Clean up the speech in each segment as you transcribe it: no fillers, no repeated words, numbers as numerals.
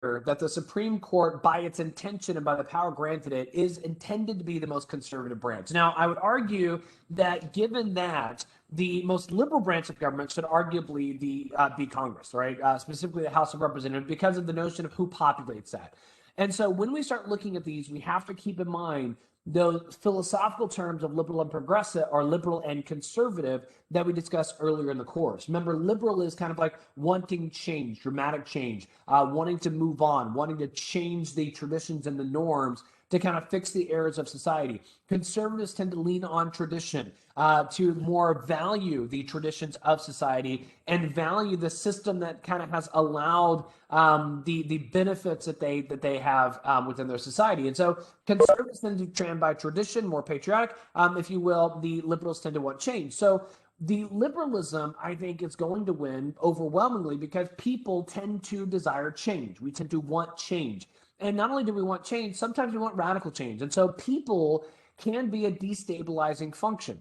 that the Supreme Court, by its intention and by the power granted it, is intended to be the most conservative branch. Now, I would argue that given that, the most liberal branch of government should arguably be Congress, right? Specifically the House of Representatives, because of the notion of who populates that. And so when we start looking at these, we have to keep in mind those philosophical terms of liberal and progressive, or liberal and conservative, that we discussed earlier in the course. Remember, liberal is kind of like wanting change, dramatic change, wanting to move on, wanting to change the traditions and the norms to kind of fix the errors of society. Conservatives tend to lean on tradition, to more value the traditions of society and value the system that kind of has allowed the benefits that they have within their society. And so conservatives tend to trend by tradition, more patriotic, if you will. The liberals tend to want change. So the liberalism, I think, is going to win overwhelmingly because people tend to desire change. We tend to want change. And not only do we want change, sometimes we want radical change. And so people can be a destabilizing function.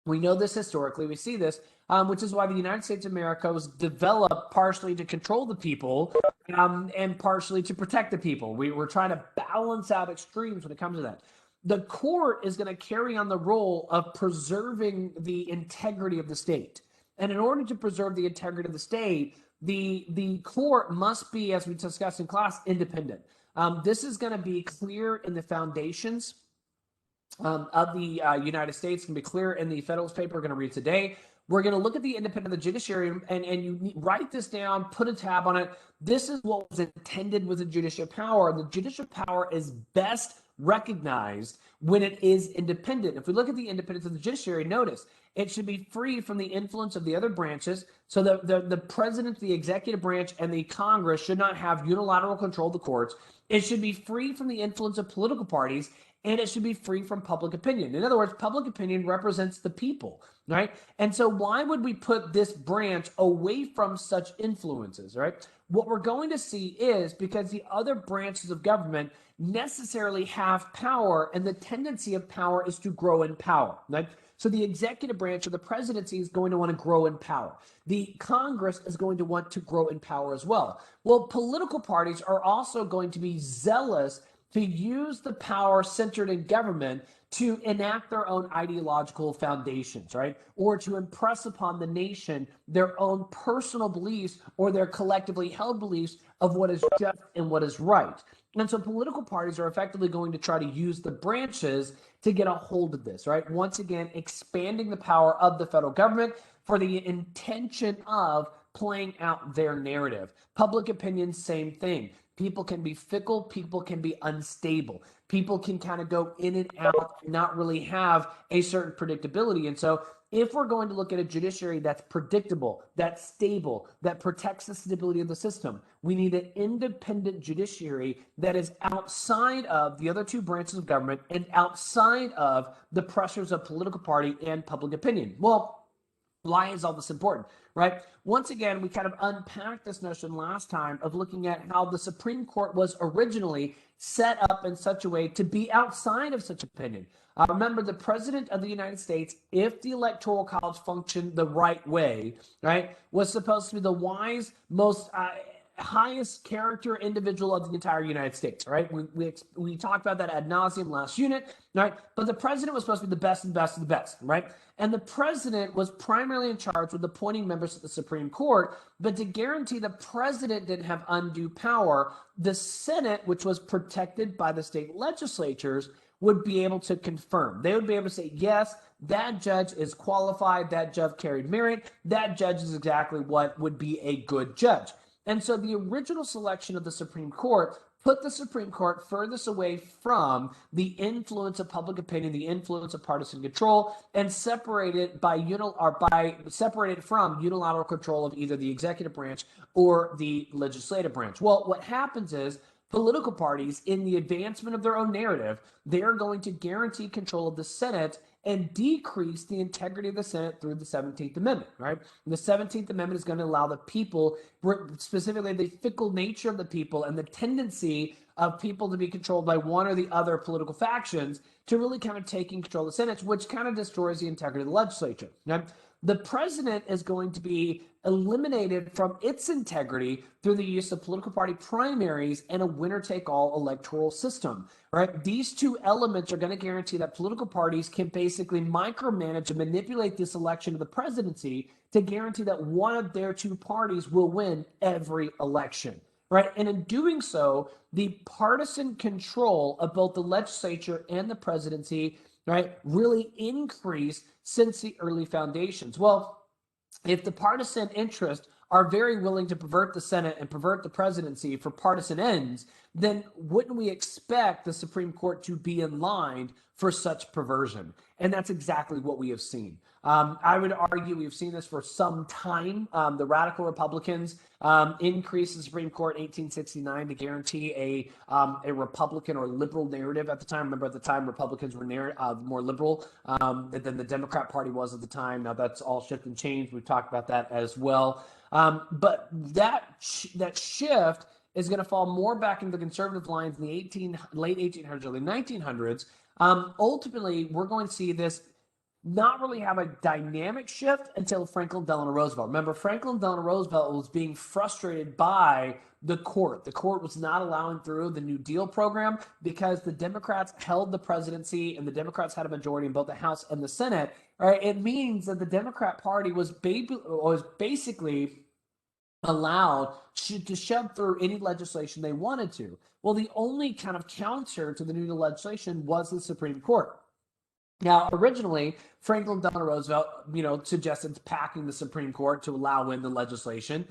We know this historically. We see this, which is why the United States of America was developed partially to control the people and partially to protect the people. We were trying to balance out extremes when it comes to that. The court is going to carry on the role of preserving the integrity of the state. And in order to preserve the integrity of the state, the court must be, as we discussed in class, independent. This is going to be clear in the foundations of the United States. It's going to be clear in the Federalist paper we're going to read today. We're going to look at the independence of the judiciary, and you write this down, put a tab on it. This is what was intended with the judicial power. The judicial power is best recognized when it is independent. If we look at the independence of the judiciary, notice it should be free from the influence of the other branches. So the president, the executive branch, and the Congress should not have unilateral control of the courts. It should be free from the influence of political parties, and it should be free from public opinion. In other words, public opinion represents the people, right? And so why would we put this branch away from such influences, right? What we're going to see is because the other branches of government necessarily have power, and the tendency of power is to grow in power, right? So the executive branch or the presidency is going to want to grow in power. The Congress is going to want to grow in power as well. Well, political parties are also going to be zealous to use the power centered in government to enact their own ideological foundations, right? Or to impress upon the nation their own personal beliefs or their collectively held beliefs of what is just and what is right. And so political parties are effectively going to try to use the branches to get a hold of this, right? Once again, expanding the power of the federal government for the intention of playing out their narrative. Public opinion, same thing. People can be fickle. People can be unstable. People can kind of go in and out and not really have a certain predictability. And so if we're going to look at a judiciary that's predictable, that's stable, that protects the stability of the system, we need an independent judiciary that is outside of the other two branches of government and outside of the pressures of political party and public opinion. Well, why is all this important, right? Once again, we kind of unpacked this notion last time of looking at how the Supreme Court was originally set up in such a way to be outside of such opinion. Remember, the President of the United States, if the Electoral College functioned the right way, right, was supposed to be the wise, most highest character individual of the entire United States, right? We talked about that ad nauseum last unit, right? But the president was supposed to be the best and best of the best, right? And the president was primarily in charge with appointing members of the Supreme Court, but to guarantee the president didn't have undue power, the Senate, which was protected by the state legislatures, would be able to confirm. They would be able to say, yes, that judge is qualified, that judge carried merit, that judge is exactly what would be a good judge. And so the original selection of the Supreme Court put the Supreme Court furthest away from the influence of public opinion, the influence of partisan control, and separated from unilateral control of either the executive branch or the legislative branch. Well, what happens is political parties, in the advancement of their own narrative, they are going to guarantee control of the Senate and decrease the integrity of the Senate through the 17th Amendment, right? And the 17th Amendment is going to allow the people, specifically the fickle nature of the people and the tendency of people to be controlled by one or the other political factions, to really kind of taking control of the Senate, which kind of destroys the integrity of the legislature. Now, the president is going to be eliminated from its integrity through the use of political party primaries and a winner-take-all electoral system, right? These two elements are going to guarantee that political parties can basically micromanage and manipulate this election of the presidency to guarantee that one of their two parties will win every election, right? And in doing so, the partisan control of both the legislature and the presidency, right, really increased since the early foundations. Well, if the partisan interests are very willing to pervert the Senate and pervert the presidency for partisan ends, then wouldn't we expect the Supreme Court to be in line for such perversion? And that's exactly what we have seen. I would argue we've seen this for some time. The radical Republicans increased the Supreme Court in 1869 to guarantee a Republican or liberal narrative at the time. Remember, at the time, Republicans were more liberal than the Democrat Party was at the time. Now that's all shifted and changed. We've talked about that as well. But that shift is going to fall more back into the conservative lines in the late 1800s, early 1900s. Ultimately, we're going to see this not really have a dynamic shift until Franklin Delano Roosevelt. Remember, Franklin Delano Roosevelt was being frustrated by the court. The court was not allowing through the New Deal program because the Democrats held the presidency and the Democrats had a majority in both the House and the Senate. Right? It means that the Democrat Party was basically allowed to shove through any legislation they wanted to. Well, the only kind of counter to the New Deal legislation was the Supreme Court. Now, originally, Franklin Delano Roosevelt, suggested packing the Supreme Court to allow in the legislation.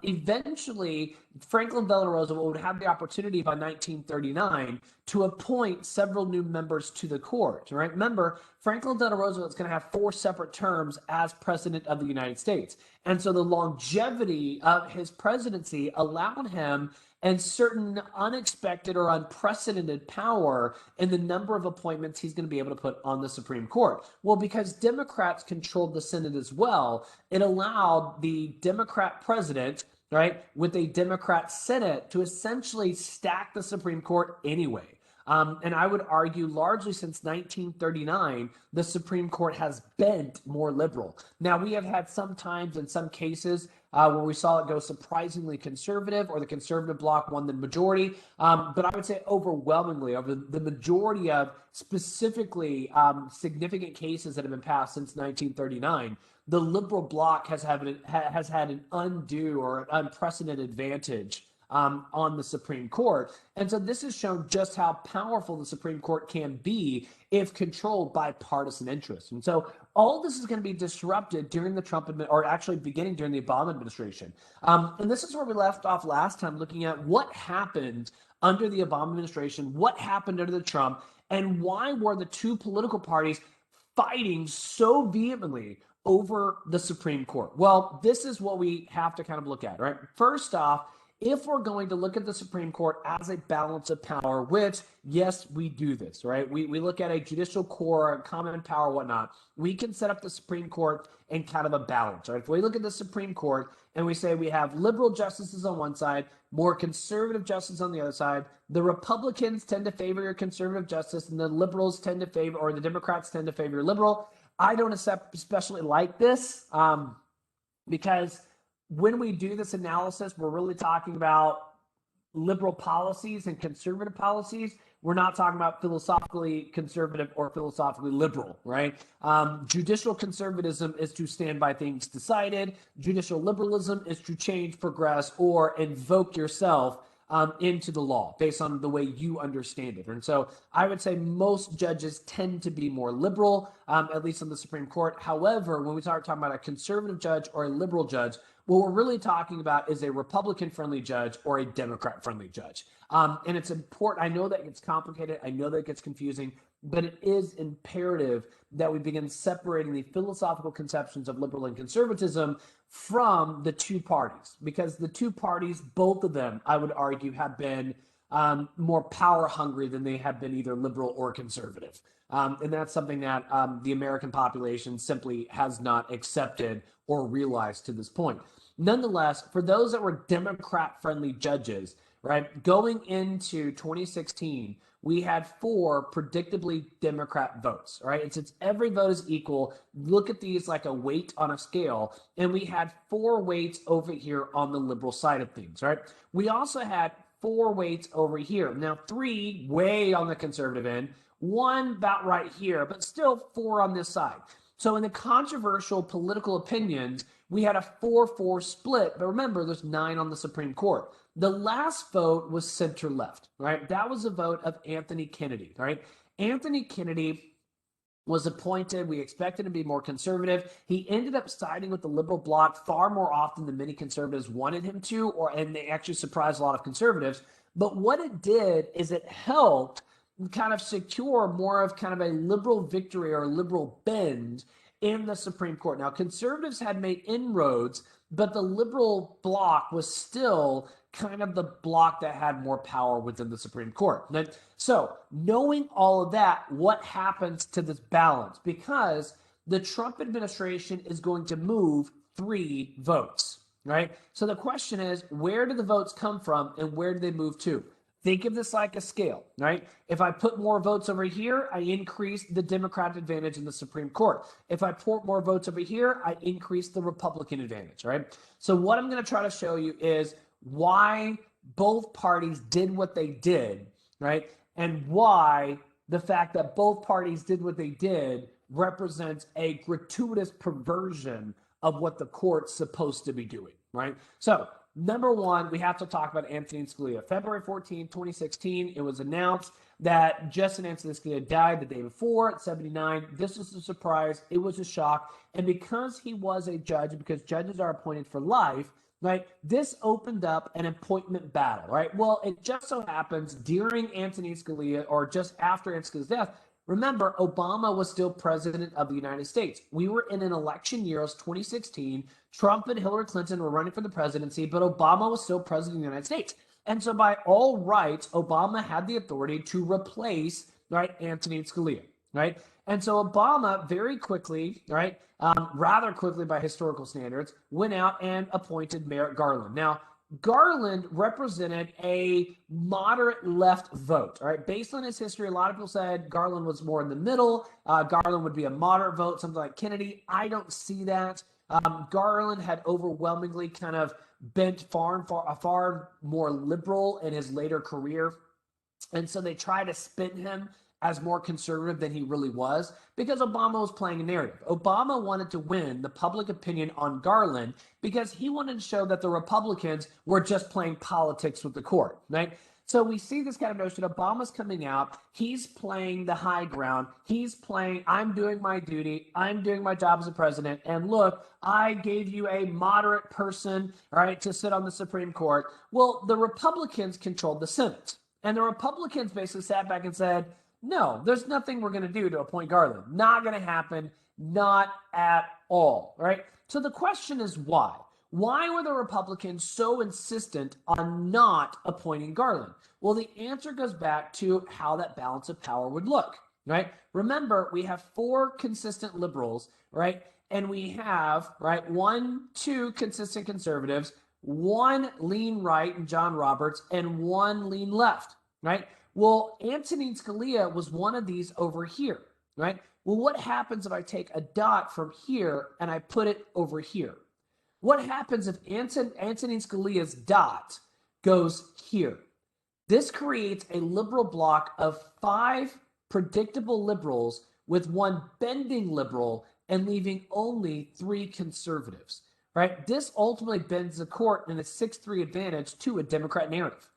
Eventually, Franklin Delano Roosevelt would have the opportunity by 1939 to appoint several new members to the court. Right? Remember, Franklin Delano Roosevelt is going to have 4 separate terms as president of the United States. And so the longevity of his presidency allowed him and certain unexpected or unprecedented power in the number of appointments he's going to be able to put on the Supreme Court. Well, because Democrats controlled the Senate as well, it allowed the Democrat president, right, with a Democrat Senate to essentially stack the Supreme Court anyway. And I would argue largely since 1939, the Supreme Court has bent more liberal. Now, we have had some times in some cases where we saw it go surprisingly conservative or the conservative bloc won the majority. But I would say overwhelmingly, over the majority of specifically significant cases that have been passed since 1939, the liberal bloc has had an undue or an unprecedented advantage on the Supreme Court. And so this has shown just how powerful the Supreme Court can be if controlled by partisan interests. And so all of this is going to be disrupted during the Trump or actually beginning during the Obama administration. And this is where we left off last time, looking at what happened under the Obama administration, what happened under the Trump, and why were the two political parties fighting so vehemently over the Supreme Court? Well, this is what we have to kind of look at, right? First off, if we're going to look at the Supreme Court as a balance of power, which, yes, we do this, right? We look at a judicial core, common power, whatnot. We can set up the Supreme Court in kind of a balance, right? If we look at the Supreme Court and we say we have liberal justices on one side, more conservative justices on the other side, the Republicans tend to favor your conservative justice and the liberals tend to favor, or the Democrats tend to favor your liberal. I don't especially like this because when we do this analysis, we're really talking about liberal policies and conservative policies. We're not talking about philosophically conservative or philosophically liberal, right? Judicial conservatism is to stand by things decided. Judicial liberalism is to change, progress, or invoke yourself into the law based on the way you understand it. And so I would say most judges tend to be more liberal, at least on the Supreme Court. However, when we start talking about a conservative judge or a liberal judge, what we're really talking about is a Republican-friendly judge or a Democrat-friendly judge. And it's important. I know that gets complicated. I know that it gets confusing, but it is imperative that we begin separating the philosophical conceptions of liberal and conservatism from the two parties, because the two parties, both of them, I would argue, have been more power hungry than they have been either liberal or conservative. And that's something that the American population simply has not accepted or realized to this point. nonetheless, for those that were Democrat-friendly judges, right, going into 2016, we had 4 predictably Democrat votes, right? And since every vote is equal, look at these like a weight on a scale, and we had 4 weights over here on the liberal side of things, right? We also had 4 weights over here. Now, 3 way on the conservative end, 1 about right here, but still 4 on this side. So in the controversial political opinions, we had a 4-4 split, but remember, there's 9 on the Supreme Court. The last vote was center-left, right? That was a vote of Anthony Kennedy, right? Anthony Kennedy was appointed. We expected him to be more conservative. He ended up siding with the liberal bloc far more often than many conservatives wanted him to, and they actually surprised a lot of conservatives. But what it did is it helped kind of secure more of kind of a liberal victory or a liberal bend in the Supreme Court. Now, conservatives had made inroads, but the liberal bloc was still kind of the bloc that had more power within the Supreme Court. So knowing all of that, what happens to this balance? Because the Trump administration is going to move 3 votes, right? So the question is, where do the votes come from and where do they move to? Think of this like a scale, right? If I put more votes over here, I increase the Democratic advantage in the Supreme Court. If I put more votes over here, I increase the Republican advantage, right? So what I'm going to try to show you is why both parties did what they did, right? And why the fact that both parties did what they did represents a gratuitous perversion of what the court's supposed to be doing, right? So number one, we have to talk about Antonin Scalia. February 14, 2016, it was announced that Justice Antonin Scalia died the day before at 79. This was a surprise. It was a shock. And because he was a judge, because judges are appointed for life, right, this opened up an appointment battle, right? Well, it just so happens during Antonin Scalia, or just after Scalia's death, remember, Obama was still president of the United States. We were in an election year, it was 2016. Trump and Hillary Clinton were running for the presidency, but Obama was still president of the United States. And so by all rights, Obama had the authority to replace, right, Antonin Scalia, right? And so Obama very quickly, right, rather quickly by historical standards, went out and appointed Merrick Garland. Now, Garland represented a moderate left vote, all right? Based on his history, a lot of people said Garland was more in the middle. Garland would be a moderate vote, something like Kennedy. I don't see that. Garland had overwhelmingly kind of bent far more liberal in his later career. And so they tried to spin him as more conservative than he really was, because Obama was playing a narrative. Obama wanted to win the public opinion on Garland because he wanted to show that the Republicans were just playing politics with the court, right? So we see this kind of notion. Obama's coming out. He's playing the high ground. He's playing, I'm doing my duty. I'm doing my job as a president. And look, I gave you a moderate person, right, to sit on the Supreme Court. Well, the Republicans controlled the Senate. And the Republicans basically sat back and said, no, there's nothing we're going to do to appoint Garland. Not going to happen. Not at all, right? So the question is why? Why were the Republicans so insistent on not appointing Garland? Well, the answer goes back to how that balance of power would look, right? Remember, we have 4 consistent liberals, right? And we have, right, 2 consistent conservatives, 1 lean right in John Roberts, and 1 lean left, right? Well, Antonin Scalia was one of these over here, right? Well, what happens if I take a dot from here and I put it over here? What happens if Antonin Scalia's dot goes here? This creates a liberal bloc of 5 predictable liberals with 1 bending liberal and leaving only 3 conservatives, right? This ultimately bends the court in a 6-3 advantage to a Democrat narrative.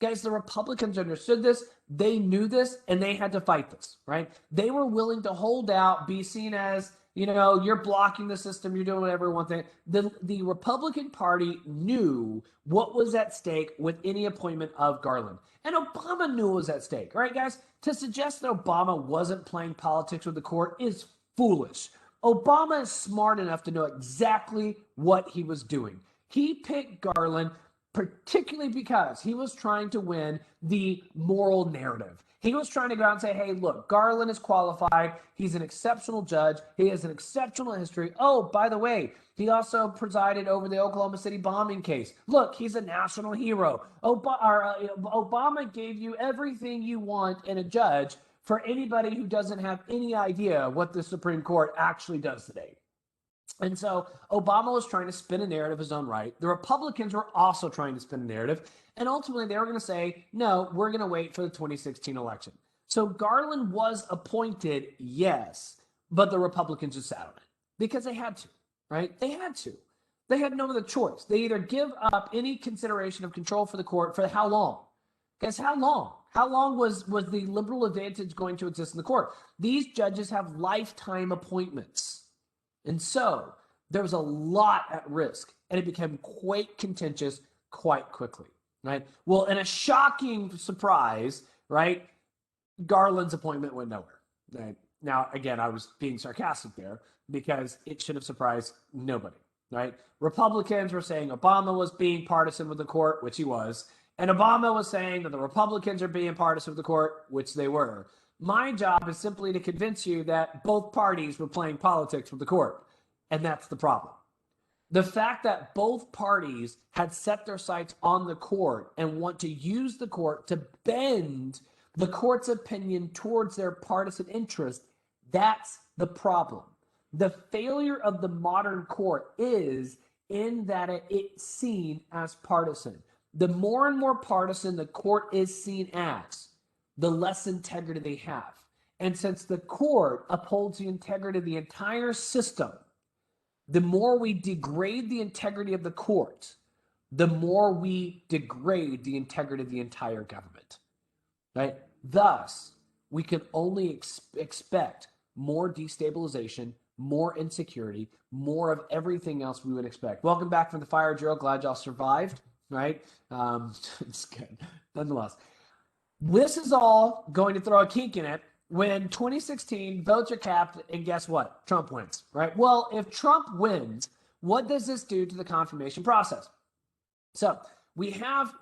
Guys, the Republicans understood this, they knew this, and they had to fight this, right? They were willing to hold out, be seen as, you know, you're blocking the system, you're doing whatever you want. The Republican Party knew what was at stake with any appointment of Garland. And Obama knew what was at stake, right, guys? To suggest that Obama wasn't playing politics with the court is foolish. Obama is smart enough to know exactly what he was doing. He picked Garland particularly because he was trying to win the moral narrative. He was trying to go out and say, hey, look, Garland is qualified. He's an exceptional judge. He has an exceptional history. Oh, by the way, he also presided over the Oklahoma City bombing case. Look, he's a national hero. Obama gave you everything you want in a judge for anybody who doesn't have any idea what the Supreme Court actually does today. And so Obama was trying to spin a narrative of his own right. The Republicans were also trying to spin a narrative. And ultimately, they were going to say, no, we're going to wait for the 2016 election. So Garland was appointed, yes, but the Republicans just sat on it because they had to, right? They had to. They had no other choice. They either give up any consideration of control for the court for how long? Guess how long? How long was the liberal advantage going to exist in the court? These judges have lifetime appointments. And so there was a lot at risk, and it became quite contentious quite quickly, right? Well, in a shocking surprise, right, Garland's appointment went nowhere. Right? Now, again, I was being sarcastic there because it should have surprised nobody, right? Republicans were saying Obama was being partisan with the court, which he was, and Obama was saying that the Republicans are being partisan with the court, which they were. My job is simply to convince you that both parties were playing politics with the court, and that's the problem. The fact that both parties had set their sights on the court and want to use the court to bend the court's opinion towards their partisan interest, that's the problem. The failure of the modern court is in that it's seen as partisan. The more and more partisan the court is seen as, the less integrity they have. And since the court upholds the integrity of the entire system, the more we degrade the integrity of the court, the more we degrade the integrity of the entire government, right? Thus, we can only expect more destabilization, more insecurity, more of everything else we would expect. Welcome back from the fire, Gerald. Glad y'all survived, right? It's good, nonetheless. This is all going to throw a kink in it when 2016 votes are capped, and guess what? Trump wins, right? Well, if Trump wins, what does this do to the confirmation process? So we have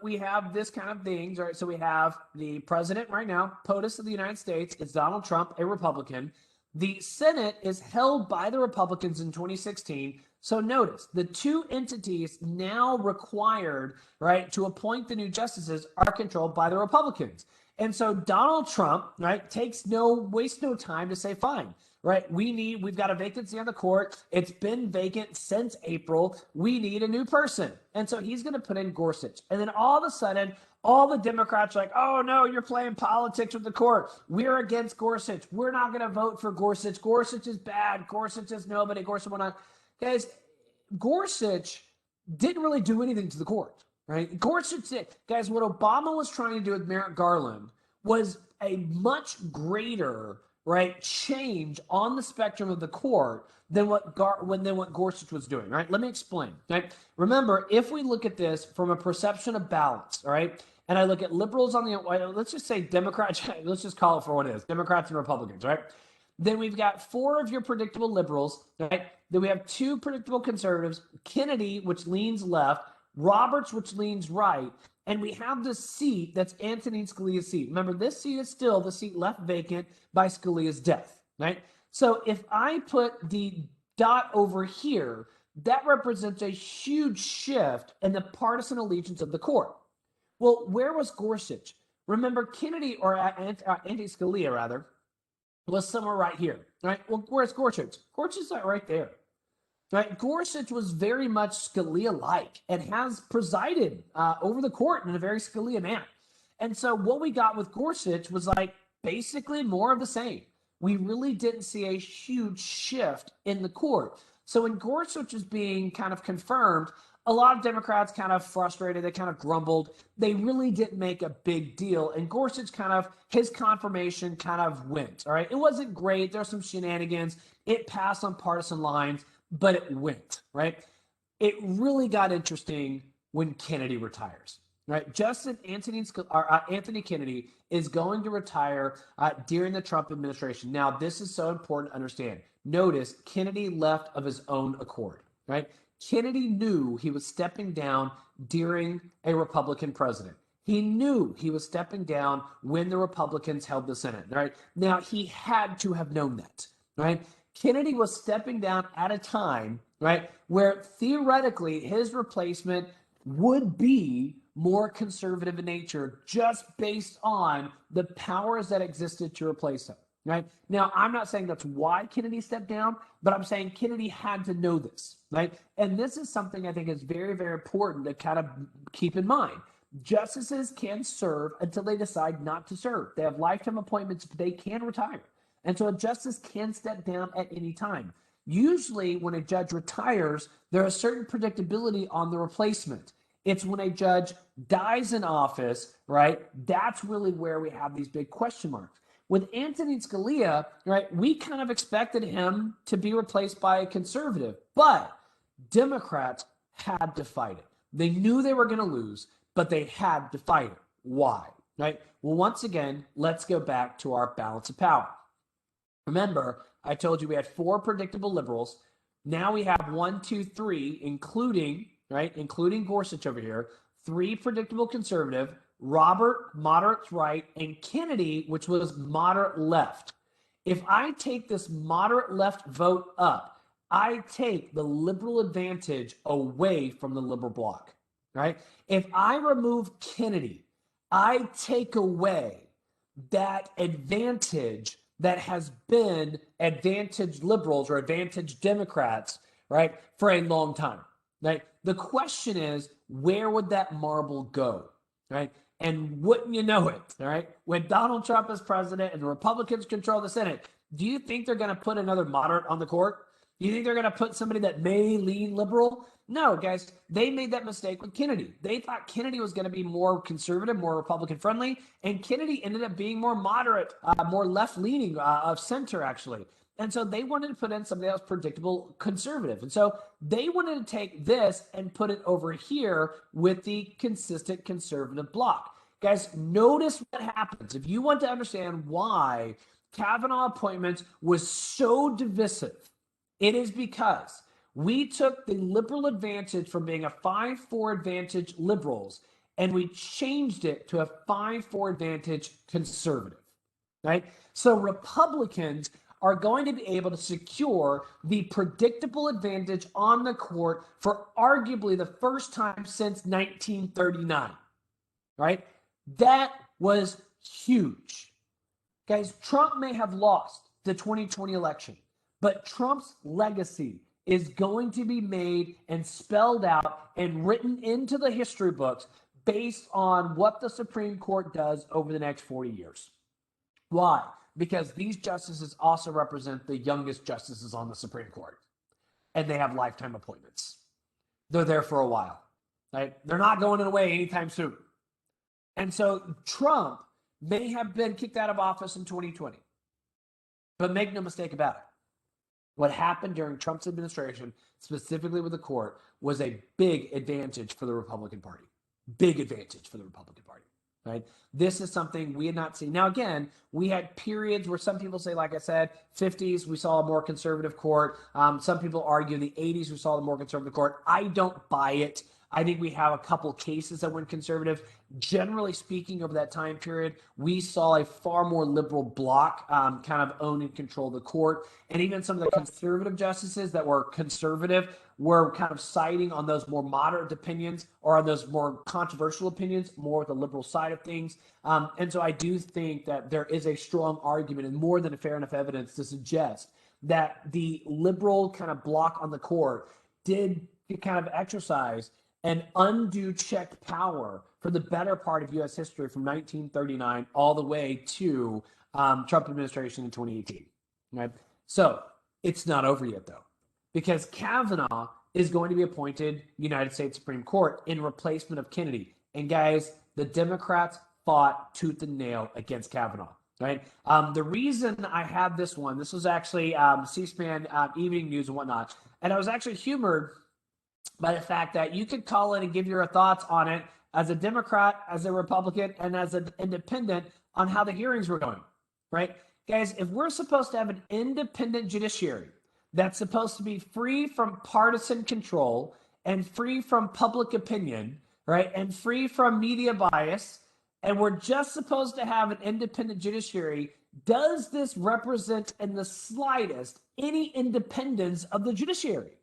this kind of things, right? So we have the president right now, POTUS of the United States, it's Donald Trump, a Republican. The Senate is held by the Republicans in 2016. So notice the two entities now required, right, to appoint the new justices are controlled by the Republicans. And so Donald Trump, right, wastes no time to say, fine, right, we've got a vacancy on the court. It's been vacant since April. We need a new person. And so he's going to put in Gorsuch. And then all of a sudden, all the Democrats are like, oh, no, you're playing politics with the court. We're against Gorsuch. We're not going to vote for Gorsuch. Gorsuch is bad. Gorsuch is nobody. Gorsuch will not. Guys, Gorsuch didn't really do anything to the court, right? Gorsuch did. Guys, what Obama was trying to do with Merrick Garland was a much greater, right, change on the spectrum of the court than what Gorsuch was doing, right? Let me explain, right? Remember, if we look at this from a perception of balance, all right, and I look at liberals on the, let's just say Democrats, let's just call it for what it is, Democrats and Republicans, right? Then we've got 4 of your predictable liberals, right? Then we have 2 predictable conservatives, Kennedy, which leans left, Roberts, which leans right, and we have this seat that's Antonin Scalia's seat. Remember, this seat is still the seat left vacant by Scalia's death, right? So if I put the dot over here, that represents a huge shift in the partisan allegiance of the court. Well, where was Gorsuch? Remember, Kennedy, or Anti-Scalia, rather, was somewhere right here, right? Well, where's Gorsuch? Gorsuch is right there, right? Gorsuch was very much Scalia-like and has presided over the court in a very Scalia manner. And so what we got with Gorsuch was like basically more of the same. We really didn't see a huge shift in the court. So when Gorsuch was being kind of confirmed, a lot of Democrats kind of frustrated. They kind of grumbled. They really didn't make a big deal. And Gorsuch his confirmation kind of went, all right? It wasn't great. There's some shenanigans. It passed on partisan lines, but it went, right? It really got interesting when Kennedy retires, right? Justice Anthony Kennedy is going to retire during the Trump administration. Now, this is so important to understand. Notice Kennedy left of his own accord, right? Kennedy knew he was stepping down during a Republican president. He knew he was stepping down when the Republicans held the Senate, right? Now, he had to have known that, right? Kennedy was stepping down at a time, right, where theoretically his replacement would be more conservative in nature just based on the powers that existed to replace him, right? Now, I'm not saying that's why Kennedy stepped down, but I'm saying Kennedy had to know this, right? And this is something I think is very, very important to kind of keep in mind. Justices can serve until they decide not to serve. They have lifetime appointments, but they can retire. And so a justice can step down at any time. Usually when a judge retires, there is certain predictability on the replacement. It's when a judge dies in office, right? That's really where we have these big question marks. With Antonin Scalia, right, we kind of expected him to be replaced by a conservative, but Democrats had to fight it. They knew they were going to lose, but they had to fight it. Why? Right? Well, once again, let's go back to our balance of power. Remember, I told you we had 4 predictable liberals. Now we have 1, 2, 3, including Gorsuch over here, 3 predictable conservative, Robert, moderate right, and Kennedy, which was moderate left. If I take this moderate left vote up, I take the liberal advantage away from the liberal bloc, right? If I remove Kennedy, I take away that advantage that has been advantaged liberals or advantaged Democrats, right, for a long time, right? The question is, where would that marble go, right? And wouldn't you know it, all right? When Donald Trump is president and the Republicans control the Senate, do you think they're going to put another moderate on the court? Do you think they're going to put somebody that may lean liberal? No, guys, they made that mistake with Kennedy. They thought Kennedy was going to be more conservative, more Republican friendly, and Kennedy ended up being more moderate, more left leaning of center, actually. And so they wanted to put in somebody else predictable conservative. And so they wanted to take this and put it over here with the consistent conservative bloc. Guys, notice what happens. If you want to understand why Kavanaugh appointments was so divisive, it is because we took the liberal advantage from being a 5-4 advantage liberals and we changed it to a 5-4 advantage conservative, right? So Republicans are going to be able to secure the predictable advantage on the court for arguably the first time since 1939, right? That was huge. Guys, Trump may have lost the 2020 election, but Trump's legacy is going to be made and spelled out and written into the history books based on what the Supreme Court does over the next 40 years. Why? Because these justices also represent the youngest justices on the Supreme Court, and they have lifetime appointments. They're there for a while, right? They're not going away anytime soon. And so Trump may have been kicked out of office in 2020, but make no mistake about it. What happened during Trump's administration, specifically with the court, was a big advantage for the Republican Party. Big advantage for the Republican Party, right? This is something we had not seen. Now, again, we had periods where some people say, like I said, 50s, we saw a more conservative court. Some people argue in the 80s, we saw the more conservative court. I don't buy it. I think we have a couple cases that went conservative. Generally speaking, over that time period, we saw a far more liberal bloc kind of own and control the court. And even some of the conservative justices that were conservative were kind of siding on those more moderate opinions or on those more controversial opinions, more with the liberal side of things. And so I do think that there is a strong argument and more than a fair enough evidence to suggest that the liberal kind of bloc on the court did kind of exercise an undue check power for the better part of U.S. history from 1939 all the way to Trump administration in 2018. Right? So it's not over yet, though, because Kavanaugh is going to be appointed United States Supreme Court in replacement of Kennedy. And guys, the Democrats fought tooth and nail against Kavanaugh. Right? The reason I have this one, this was actually C-SPAN evening news and whatnot, and I was actually humored by the fact that you could call it and give your thoughts on it as a Democrat, as a Republican, and as an independent on how the hearings were going, right? Guys, if we're supposed to have an independent judiciary that's supposed to be free from partisan control and free from public opinion, right, and free from media bias, and we're just supposed to have an independent judiciary, does this represent in the slightest any independence of the judiciary?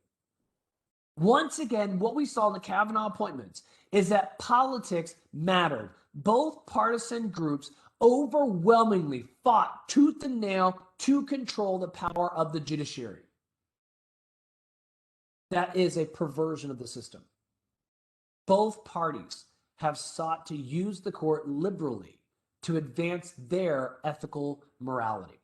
Once again, what we saw in the Kavanaugh appointments is that politics mattered. Both partisan groups overwhelmingly fought tooth and nail to control the power of the judiciary. That is a perversion of the system. Both parties have sought to use the court liberally to advance their ethical morality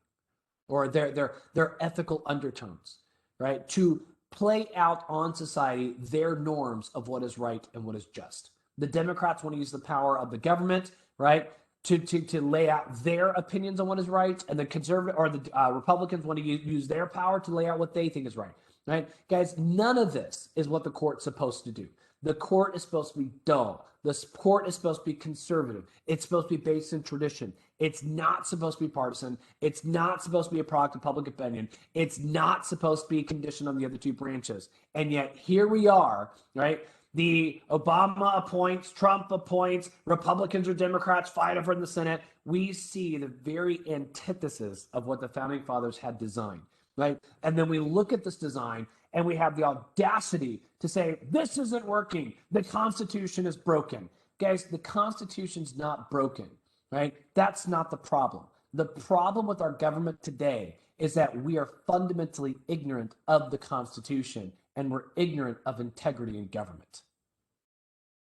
or their ethical undertones, right? To play out on society their norms of what is right and what is just. The Democrats want to use the power of the government, right, to lay out their opinions on what is right, and the conservative or the Republicans want to use their power to lay out what they think is right. Right, guys, none of this is what the court's supposed to do. The court is supposed to be dull. The court is supposed to be conservative. It's supposed to be based in tradition. It's not supposed to be partisan. It's not supposed to be a product of public opinion. It's not supposed to be conditioned on the other two branches. And yet here we are, right? The Obama appoints, Trump appoints, Republicans or Democrats fight over in the Senate. We see the very antithesis of what the founding fathers had designed. Right? And then we look at this design and we have the audacity to say, this isn't working. The Constitution is broken. Guys, the Constitution's not broken, right? That's not the problem. The problem with our government today is that we are fundamentally ignorant of the Constitution and we're ignorant of integrity in government.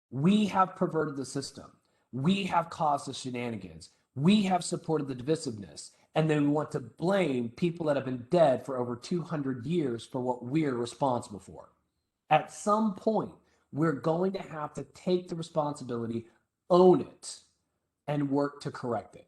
We have perverted the system. We have caused the shenanigans. We have supported the divisiveness. And then we want to blame people that have been dead for over 200 years for what we're responsible for. At some point, we're going to have to take the responsibility, own it, and work to correct it.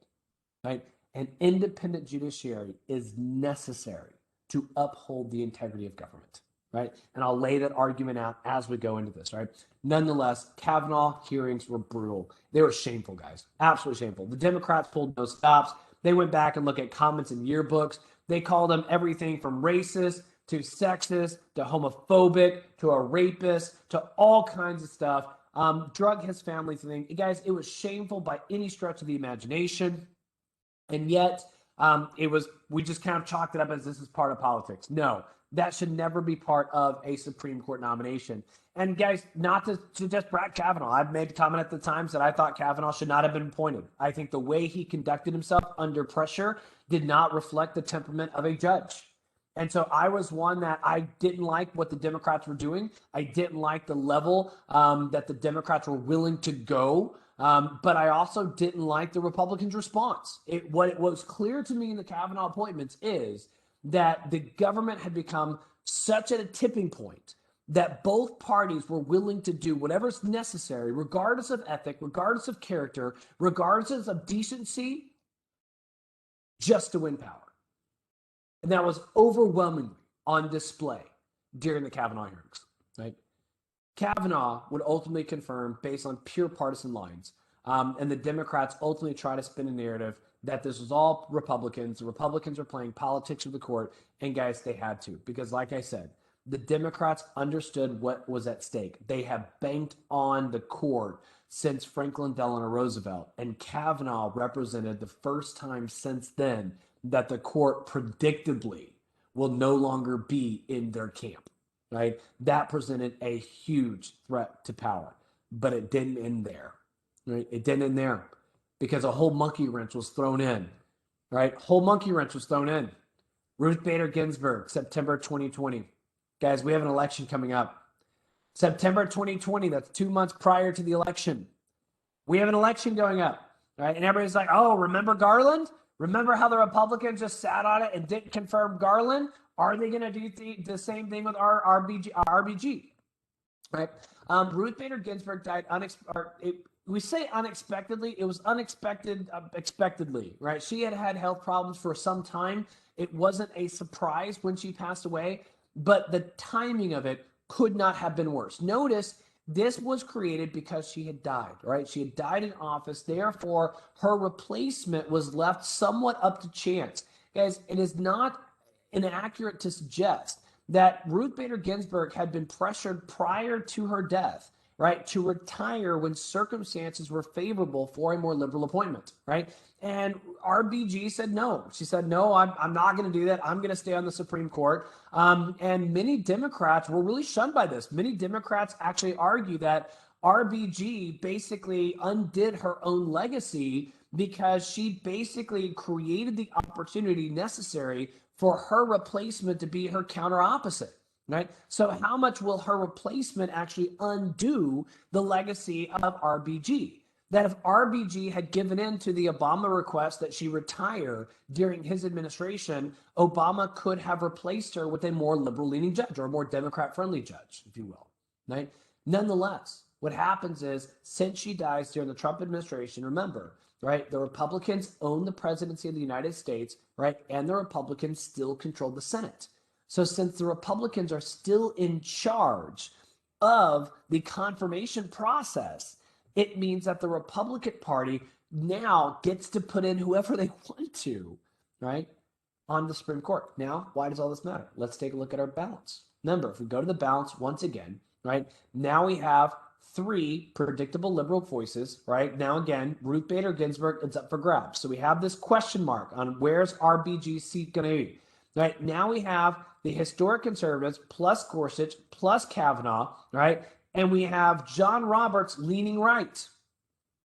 Right? An independent judiciary is necessary to uphold the integrity of government. Right? And I'll lay that argument out as we go into this, right? Nonetheless, Kavanaugh hearings were brutal. They were shameful, guys. Absolutely shameful. The Democrats pulled no stops. They went back and looked at comments in yearbooks. They called him everything from racist to sexist to homophobic to a rapist to all kinds of stuff. Drug his family thing. Guys, it was shameful by any stretch of the imagination. And yet, we just kind of chalked it up as this is part of politics. No, that should never be part of a Supreme Court nomination. And guys, not to just brag Kavanaugh. I've made a comment at the times that I thought Kavanaugh should not have been appointed. I think the way he conducted himself under pressure did not reflect the temperament of a judge. And so I was one that I didn't like what the Democrats were doing. I didn't like the level that the Democrats were willing to go. But I also didn't like the Republicans' response. What was clear to me in the Kavanaugh appointments is that the government had become such at a tipping point that both parties were willing to do whatever's necessary, regardless of ethic, regardless of character, regardless of decency, just to win power. And that was overwhelmingly on display during the Kavanaugh hearings, right? Kavanaugh would ultimately confirm based on pure partisan lines. And the Democrats ultimately try to spin a narrative that this was all Republicans. The Republicans are playing politics with the court. And guys, they had to, because like I said, the Democrats understood what was at stake. They have banked on the court since Franklin Delano Roosevelt. And Kavanaugh represented the first time since then that the court predictably will no longer be in their camp. Right? That presented a huge threat to power, but it didn't end there. Right? It didn't end there because a whole monkey wrench was thrown in. Right? Whole monkey wrench was thrown in. Ruth Bader Ginsburg, September 2020. Guys, we have an election coming up. September 2020, that's 2 months prior to the election. We have an election going up. Right? And everybody's like, oh, remember Garland? Remember how the Republicans just sat on it and didn't confirm Garland? Are they going to do the same thing with our RBG? Right? Ruth Bader Ginsburg died we say unexpectedly. It was unexpected, expectedly, right? She had had health problems for some time. It wasn't a surprise when she passed away, but the timing of it could not have been worse. Notice this was created because she had died, right? She had died in office. Therefore, her replacement was left somewhat up to chance. Guys, it is not inaccurate to suggest that Ruth Bader Ginsburg had been pressured prior to her death right, to retire when circumstances were favorable for a more liberal appointment, right? And RBG said no. She said, no, I'm not going to do that. I'm going to stay on the Supreme Court. And many Democrats were really shunned by this. Many Democrats actually argue that RBG basically undid her own legacy because she basically created the opportunity necessary for her replacement to be her counter opposite, right? So how much will her replacement actually undo the legacy of RBG? That if RBG had given in to the Obama request that she retire during his administration, Obama could have replaced her with a more liberal-leaning judge or a more Democrat-friendly judge, if you will, right? Nonetheless, what happens is, since she dies during the Trump administration, remember, right, the Republicans own the presidency of the United States, right, and the Republicans still control the Senate. So since the Republicans are still in charge of the confirmation process, it means that the Republican Party now gets to put in whoever they want to, right, on the Supreme Court. Now, why does all this matter? Let's take a look at our balance. Remember, if we go to the balance once again, right, now we have 3 predictable liberal voices, right? Now, again, Ruth Bader Ginsburg is up for grabs. So we have this question mark on where's RBG's seat going to be, right? Now we have the historic conservatives plus Gorsuch plus Kavanaugh, right? And we have John Roberts leaning right,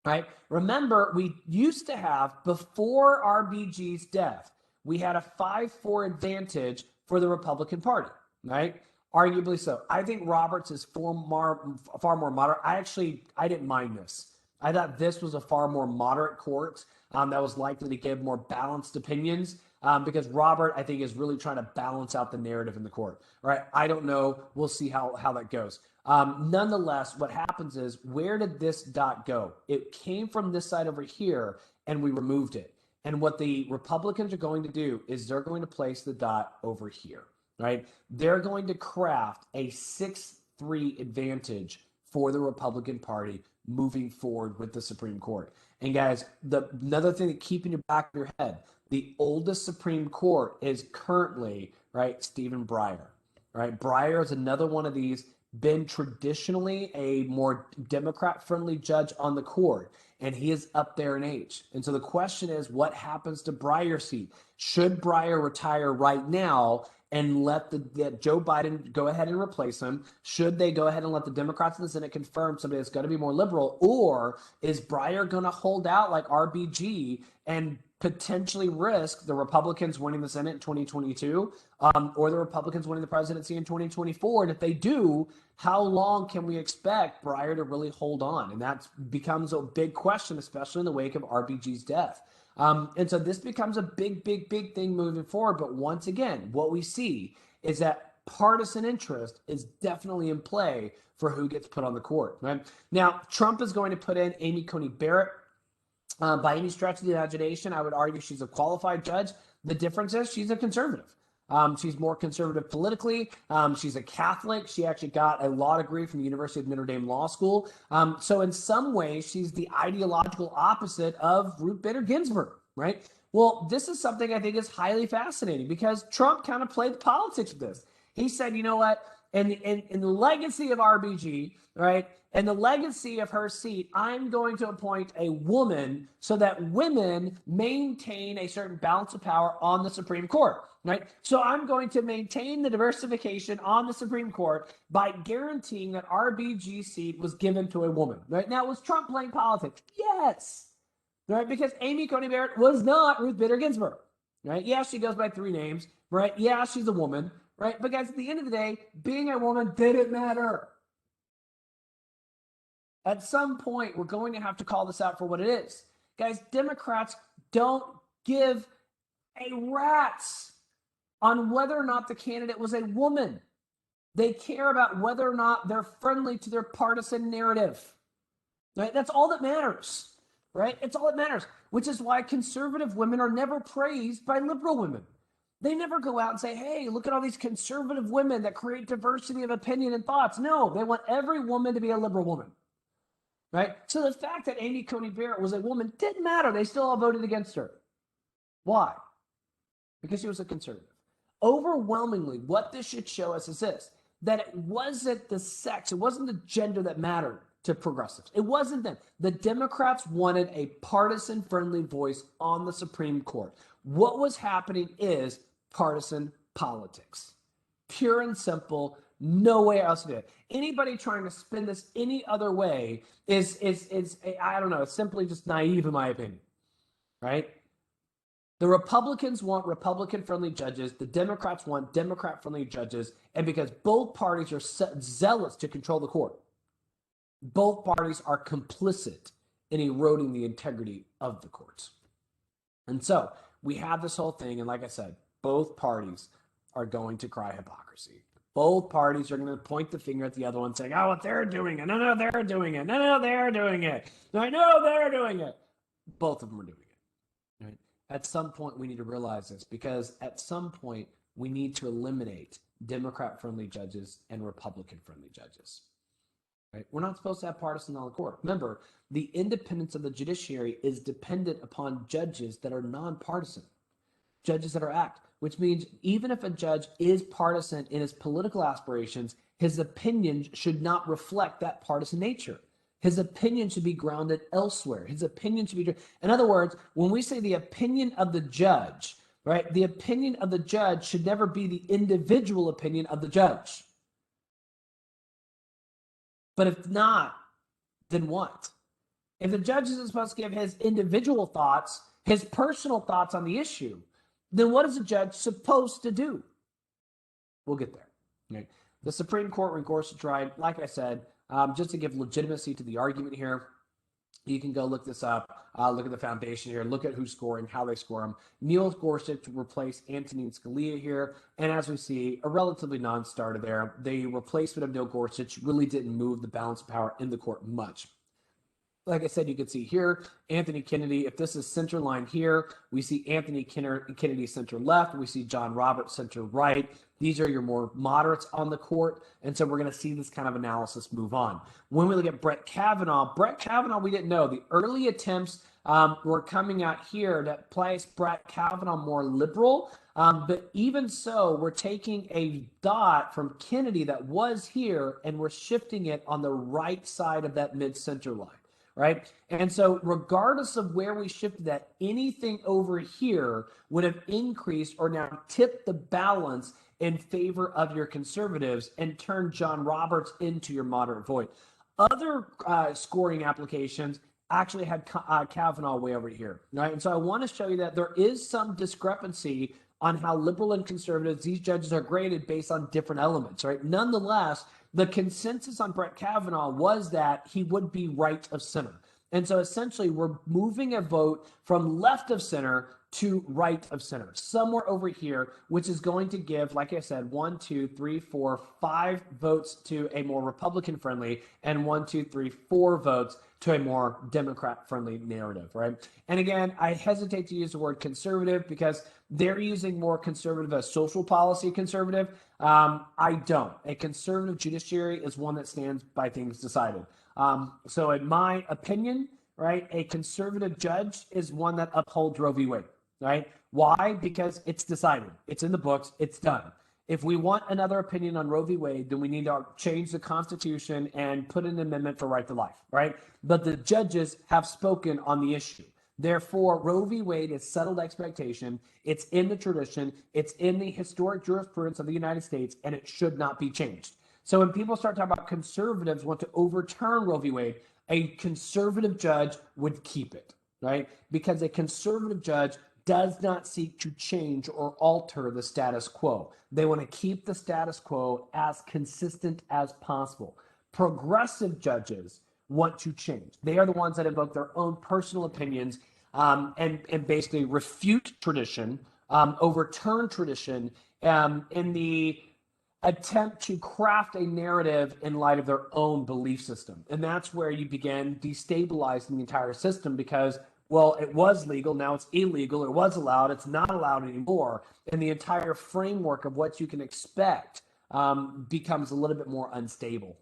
right? Remember, we used to have, before RBG's death, we had a 5-4 advantage for the Republican Party, right? Arguably so. I think Roberts is far more moderate. I didn't mind this. I thought this was a far more moderate court that was likely to give more balanced opinions because Robert, I think, is really trying to balance out the narrative in the court. All right, I don't know. We'll see how that goes. Nonetheless, what happens is, where did this dot go? It came from this side over here, and we removed it. And what the Republicans are going to do is they're going to place the dot over here. Right? They're going to craft a 6-3 advantage for the Republican Party moving forward with the Supreme Court. And guys, another thing to keep in your back of your head, the oldest Supreme Court is currently, right, Stephen Breyer. Right? Breyer is another one of these, been traditionally a more Democrat-friendly judge on the court, and he is up there in age. And so the question is, what happens to Breyer's seat? Should Breyer retire right now and let Joe Biden go ahead and replace him? Should they go ahead and let the Democrats in the Senate confirm somebody that's going to be more liberal? Or is Breyer going to hold out like RBG and potentially risk the Republicans winning the Senate in 2022 or the Republicans winning the presidency in 2024? And if they do, how long can we expect Breyer to really hold on? And that becomes a big question, especially in the wake of RBG's death. And so this becomes a big thing moving forward. But once again, what we see is that partisan interest is definitely in play for who gets put on the court. Right? Now, Trump is going to put in Amy Coney Barrett. By any stretch of the imagination, I would argue she's a qualified judge. The difference is she's a conservative. She's more conservative politically. She's a Catholic. She actually got a law degree from the University of Notre Dame Law School. So in some ways, she's the ideological opposite of Ruth Bader Ginsburg, right? Well, this is something I think is highly fascinating because Trump kind of played politics with this. He said, you know what? In the legacy of RBG, right, and the legacy of her seat, I'm going to appoint a woman so that women maintain a certain balance of power on the Supreme Court, right? So I'm going to maintain the diversification on the Supreme Court by guaranteeing that RBG's seat was given to a woman, right? Now, was Trump playing politics? Yes, right, because Amy Coney Barrett was not Ruth Bader Ginsburg, right? Yeah, she goes by 3 names, right? Yeah, she's a woman, right? But guys, at the end of the day, being a woman didn't matter. At some point, we're going to have to call this out for what it is. Guys, Democrats don't give a rat's on whether or not the candidate was a woman. They care about whether or not they're friendly to their partisan narrative. Right? That's all that matters. Right? It's all that matters, which is why conservative women are never praised by liberal women. They never go out and say, hey, look at all these conservative women that create diversity of opinion and thoughts. No, they want every woman to be a liberal woman. Right? So the fact that Amy Coney Barrett was a woman didn't matter. They still all voted against her. Why? Because she was a conservative. Overwhelmingly, what this should show us is this, that it wasn't the sex, it wasn't the gender that mattered to progressives. It wasn't them. The Democrats wanted a partisan-friendly voice on the Supreme Court. What was happening is partisan politics. Pure and simple, no way else to do it. Anybody trying to spin this any other way is I don't know, it's simply just naive in my opinion, right? The Republicans want Republican-friendly judges. The Democrats want Democrat-friendly judges. And because both parties are zealous to control the court, both parties are complicit in eroding the integrity of the courts. And so we have this whole thing. And like I said, both parties are going to cry hypocrisy. Both parties are going to point the finger at the other one saying, oh, well, they're doing it. No, they're doing it. No, they're doing it. No, they're doing it. Both of them are doing it. Right? At some point, we need to realize this, because at some point, we need to eliminate Democrat-friendly judges and Republican-friendly judges. Right? We're not supposed to have partisan on the court. Remember, the independence of the judiciary is dependent upon judges that are nonpartisan, judges that are act, which means even if a judge is partisan in his political aspirations, his opinion should not reflect that partisan nature. His opinion should be grounded elsewhere. His opinion should be, in other words, when we say the opinion of the judge, right, the opinion of the judge should never be the individual opinion of the judge. But if not, then what? If the judge isn't supposed to give his individual thoughts, his personal thoughts on the issue, then what is a judge supposed to do? We'll get there. Right? The Supreme Court, when Gorsuch tried, like I said, just to give legitimacy to the argument here, you can go look this up, look at the foundation here, look at who's scoring, how they score them. Neil Gorsuch replaced Antonin Scalia here, and as we see, a relatively non-starter there. The replacement of Neil Gorsuch really didn't move the balance of power in the court much. Like I said, you can see here, Anthony Kennedy, if this is center line here, we see Anthony Kennedy center left, we see John Roberts center right. These are your more moderates on the court, and so we're going to see this kind of analysis move on. When we look at Brett Kavanaugh, we didn't know. The early attempts were coming out here to place Brett Kavanaugh more liberal, but even so, we're taking a dot from Kennedy that was here, and we're shifting it on the right side of that mid-center line. Right? And so regardless of where we shifted that, anything over here would have increased or now tipped the balance in favor of your conservatives and turned John Roberts into your moderate vote. Other scoring applications actually had Kavanaugh way over here. Right? And so I want to show you that there is some discrepancy on how liberal and conservatives, these judges are graded based on different elements. Right? Nonetheless, the consensus on Brett Kavanaugh was that he would be right of center. And so essentially we're moving a vote from left of center to right of center, somewhere over here, which is going to give, like I said, 1, 2, 3, 4, 5 votes to a more Republican friendly and 1, 2, 3, 4 votes to a more Democrat friendly narrative, right? And again, I hesitate to use the word conservative because they're using more conservative as social policy conservative. I don't. A conservative judiciary is one that stands by things decided. So in my opinion, right, a conservative judge is one that upholds Roe v. Wade, right? Why? Because it's decided. It's in the books. It's done. If we want another opinion on Roe v. Wade, then we need to change the Constitution and put an amendment for right to life, right? But the judges have spoken on the issue. Therefore, Roe v. Wade is settled expectation. It's in the tradition. It's in the historic jurisprudence of the United States, and it should not be changed. So when people start talking about conservatives want to overturn Roe v. Wade, a conservative judge would keep it, right? Because a conservative judge does not seek to change or alter the status quo. They want to keep the status quo as consistent as possible. Progressive judges want to change. They are the ones that invoke their own personal opinions and basically refute tradition, overturn tradition in the attempt to craft a narrative in light of their own belief system. And that's where you begin destabilizing the entire system because, well, it was legal, now it's illegal, it was allowed, it's not allowed anymore. And the entire framework of what you can expect becomes a little bit more unstable.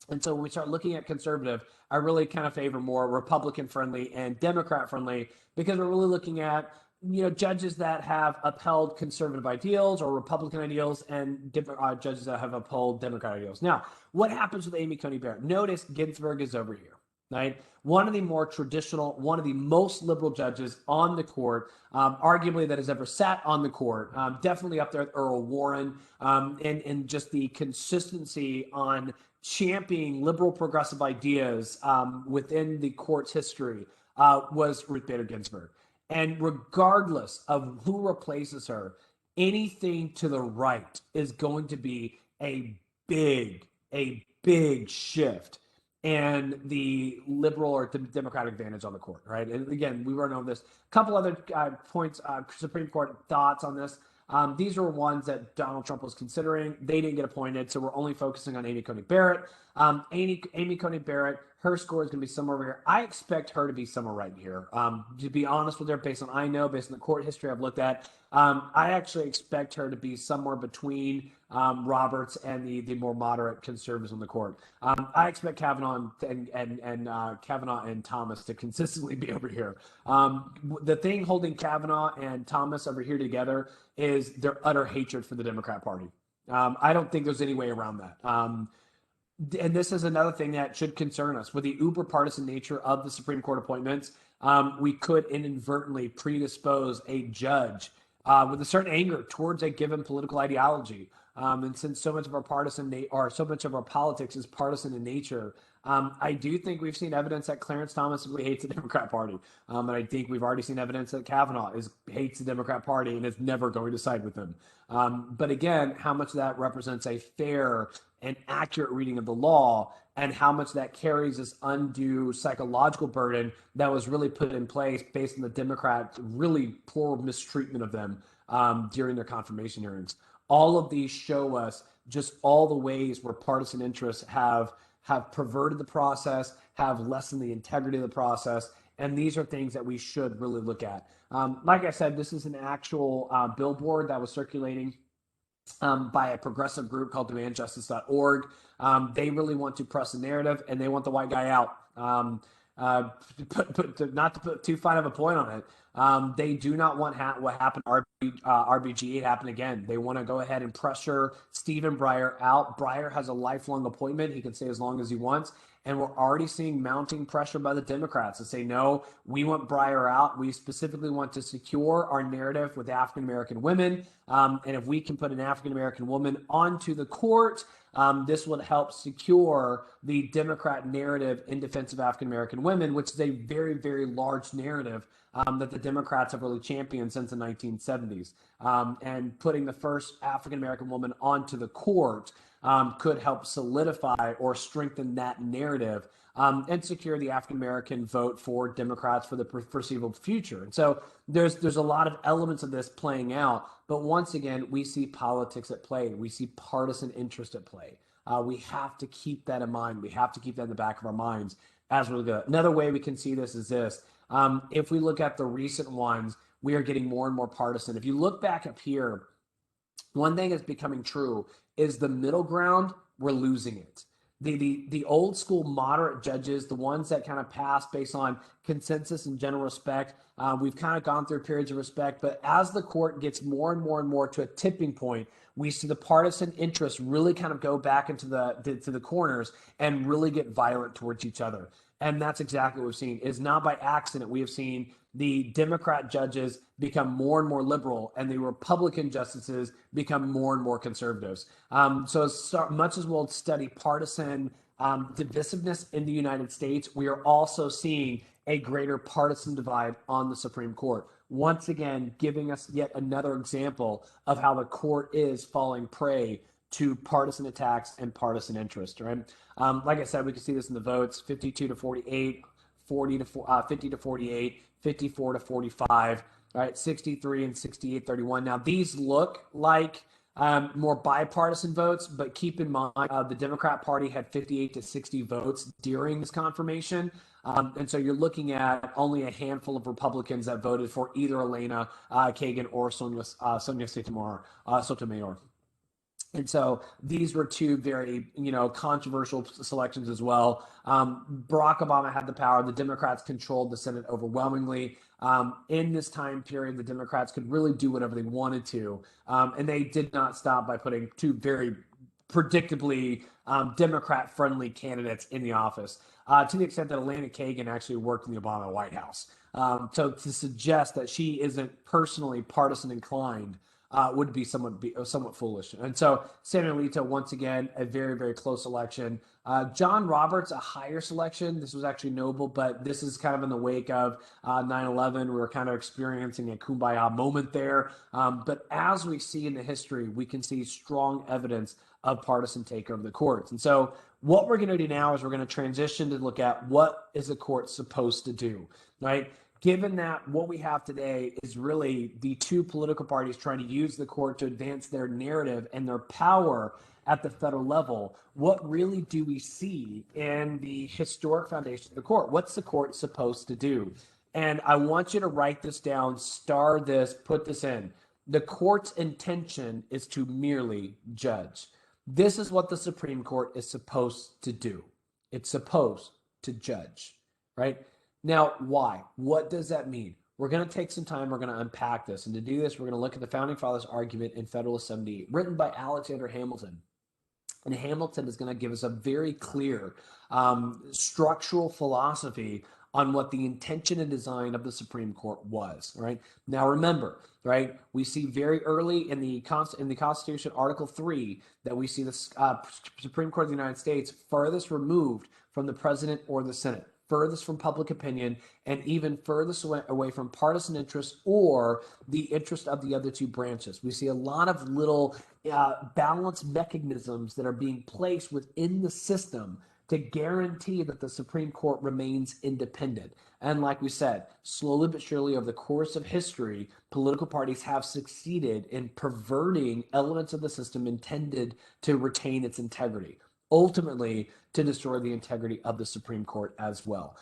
And so when we start looking at conservative, I really kind of favor more Republican friendly and Democrat friendly because we're really looking at judges that have upheld conservative ideals or Republican ideals, and judges that have upheld Democrat ideals. Now, what happens with Amy Coney Barrett? Notice Ginsburg is over here, right? One of the more traditional, one of the most liberal judges on the court, arguably that has ever sat on the court, definitely up there with Earl Warren, and just the consistency on championing liberal progressive ideas within the court's history was Ruth Bader Ginsburg. And regardless of who replaces her, anything to the right is going to be a big shift and the liberal or Democratic advantage on the court, right? And again, we run over this. A couple other points, Supreme Court thoughts on this. These are ones that Donald Trump was considering. They didn't get appointed, so we're only focusing on Amy Coney Barrett. Amy Coney Barrett, her score is going to be somewhere over here. I expect her to be somewhere right here. To be honest with her, based on based on the court history I've looked at, I actually expect her to be somewhere between Roberts and the more moderate conservatives on the court. I expect Kavanaugh and Thomas to consistently be over here. The thing holding Kavanaugh and Thomas over here together is their utter hatred for the Democrat Party. I don't think there's any way around that. And this is another thing that should concern us. With the uber partisan nature of the Supreme Court appointments, we could inadvertently predispose a judge with a certain anger towards a given political ideology. And since so much of our so much of our politics is partisan in nature, I do think we've seen evidence that Clarence Thomas really hates the Democrat Party. And I think we've already seen evidence that Kavanaugh hates the Democrat Party and is never going to side with them. But again, how much of that represents a fair and accurate reading of the law, and how much that carries this undue psychological burden that was really put in place based on the Democrats' really poor mistreatment of them during their confirmation hearings. All of these show us just all the ways where partisan interests have perverted the process, have lessened the integrity of the process, and these are things that we should really look at. Like I said, this is an actual billboard that was circulating by a progressive group called demandjustice.org. They really want to press the narrative, and they want the white guy out. Not to put too fine of a point on it, they do not want what happened to RBG happen again. They want to go ahead and pressure Stephen Breyer out. Breyer has a lifelong appointment. He can stay as long as he wants. And we're already seeing mounting pressure by the Democrats to say, no, we want Breyer out. We specifically want to secure our narrative with African-American women. And if we can put an African-American woman onto the court, this would help secure the Democrat narrative in defense of African-American women, which is a very, very large narrative that the Democrats have really championed since the 1970s. And putting the first African-American woman onto the court could help solidify or strengthen that narrative and secure the African-American vote for Democrats for the foreseeable future. And so there's a lot of elements of this playing out. But once again, we see politics at play. We see partisan interest at play. We have to keep that in mind. We have to keep that in the back of our minds as we go. Another way we can see this is this. If we look at the recent ones, we are getting more and more partisan. If you look back up here, one thing that's becoming true is the middle ground, we're losing it. The old school moderate judges, the ones that kind of pass based on consensus and general respect, we've kind of gone through periods of respect, but as the court gets more and more and more to a tipping point, we see the partisan interests really kind of go back into the corners and really get violent towards each other. And that's exactly what we've seen. It's not by accident we have seen the Democrat judges become more and more liberal and the Republican justices become more and more conservatives. So as much as we'll study partisan divisiveness in the United States, we are also seeing a greater partisan divide on the Supreme Court. Once again, giving us yet another example of how the court is falling prey to partisan attacks and partisan interest, right? Like I said, we can see this in the votes: 52 to 48, 50 to 48, 54 to 45, right? 63 and 68-31. Now, these look like more bipartisan votes, but keep in mind the Democrat Party had 58 to 60 votes during this confirmation. And so you're looking at only a handful of Republicans that voted for either Elena Kagan or Sonia Sotomayor. And so these were two very, controversial selections as well. Barack Obama had the power. The Democrats controlled the Senate overwhelmingly. In this time period, the Democrats could really do whatever they wanted to. And they did not stop by putting two very predictably Democrat-friendly candidates in the office, to the extent that Elena Kagan actually worked in the Obama White House. So to suggest that she isn't personally partisan inclined would be somewhat foolish. And so Samuel Alito, once again, a very, very close election. John Roberts, a higher selection. This was actually notable, but this is kind of in the wake of 9/11. We were kind of experiencing a kumbaya moment there. But as we see in the history, we can see strong evidence of partisan takeover of the courts. And so what we're going to do now is we're going to transition to look at what is the court supposed to do, right? Given that what we have today is really the two political parties trying to use the court to advance their narrative and their power at the federal level, what really do we see in the historic foundation of the court? What's the court supposed to do? And I want you to write this down, star this, put this in. The court's intention is to merely judge. This is what the Supreme Court is supposed to do. It's supposed to judge, right? Now, why? What does that mean? We're going to take some time. We're going to unpack this. And to do this, we're going to look at the Founding Fathers' argument in Federalist 78, written by Alexander Hamilton. And Hamilton is going to give us a very clear structural philosophy on what the intention and design of the Supreme Court was, right? Now, remember, right, we see very early in the Constitution, Article 3, that we see the Supreme Court of the United States furthest removed from the president or the Senate, furthest from public opinion, and even furthest away from partisan interests or the interest of the other two branches. We see a lot of little balance mechanisms that are being placed within the system to guarantee that the Supreme Court remains independent. And like we said, slowly but surely over the course of history, political parties have succeeded in perverting elements of the system intended to retain its integrity, ultimately to destroy the integrity of the Supreme Court as well.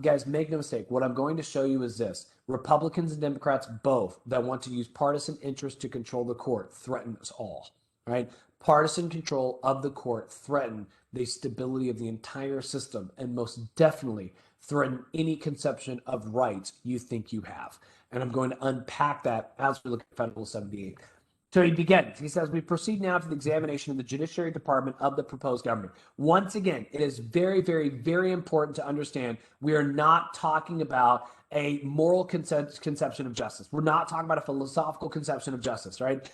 Guys, make no mistake, what I'm going to show you is this. Republicans and Democrats both that want to use partisan interest to control the court threaten us all, right? Partisan control of the court threaten the stability of the entire system and most definitely threaten any conception of rights you think you have. And I'm going to unpack that as we look at Federalist 78. So he begins. He says, we proceed now to the examination of the Judiciary Department of the proposed government. Once again, it is very, very, very important to understand we are not talking about a moral conception of justice. We're not talking about a philosophical conception of justice, right?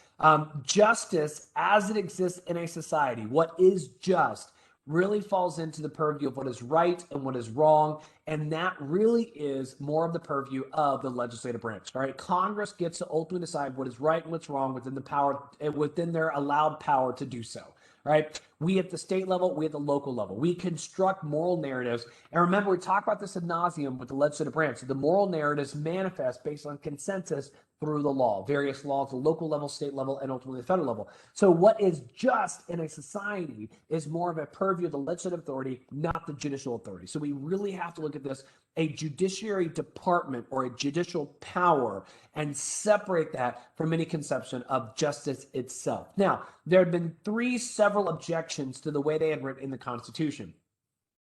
Justice as it exists in a society, what is just, really falls into the purview of what is right and what is wrong. And that really is more of the purview of the legislative branch. All right. Congress gets to ultimately decide what is right and what's wrong within their allowed power to do so. Right. We at the state level, we at the local level, we construct moral narratives. And remember, we talk about this ad nauseum with the legislative branch. The moral narratives manifest based on consensus through the law, various laws, the local level, state level, and ultimately the federal level. So what is just in a society is more of a purview of the legislative authority, not the judicial authority. So we really have to look at this, a judiciary department or a judicial power, and separate that from any conception of justice itself. Now, there have been several objections to the way they had written in the Constitution.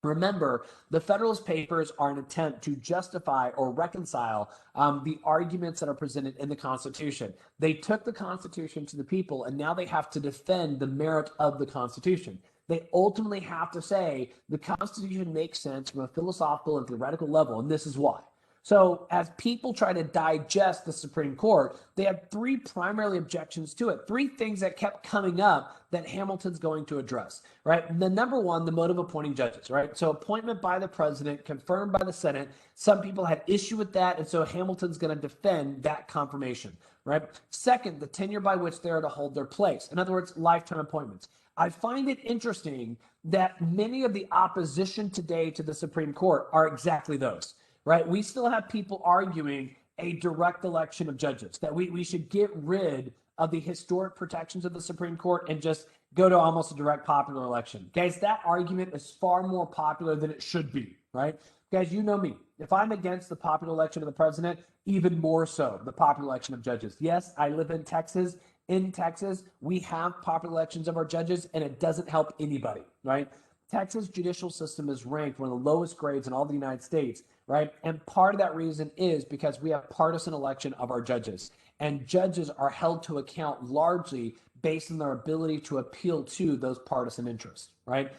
Remember, the Federalist Papers are an attempt to justify or reconcile the arguments that are presented in the Constitution. They took the Constitution to the people, and now they have to defend the merit of the Constitution. They ultimately have to say the Constitution makes sense from a philosophical and theoretical level, and this is why. So as people try to digest the Supreme Court, they have three primary objections to it, three things that kept coming up that Hamilton's going to address, right? The number one, the mode of appointing judges, right? So appointment by the president, confirmed by the Senate. Some people had issue with that, and so Hamilton's going to defend that confirmation, right? Second, the tenure by which they are to hold their place. In other words, lifetime appointments. I find it interesting that many of the opposition today to the Supreme Court are exactly those. Right? We still have people arguing a direct election of judges, that we should get rid of the historic protections of the Supreme Court and just go to almost a direct popular election. Guys, that argument is far more popular than it should be, right? Guys, you know me. If I'm against the popular election of the president, even more so the popular election of judges. Yes, I live in Texas, In Texas, we have popular elections of our judges, and it doesn't help anybody, right? Texas judicial system is ranked one of the lowest grades in all the United States, right? And part of that reason is because we have partisan election of our judges, and judges are held to account largely based on their ability to appeal to those partisan interests, right?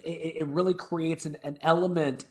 It really creates an element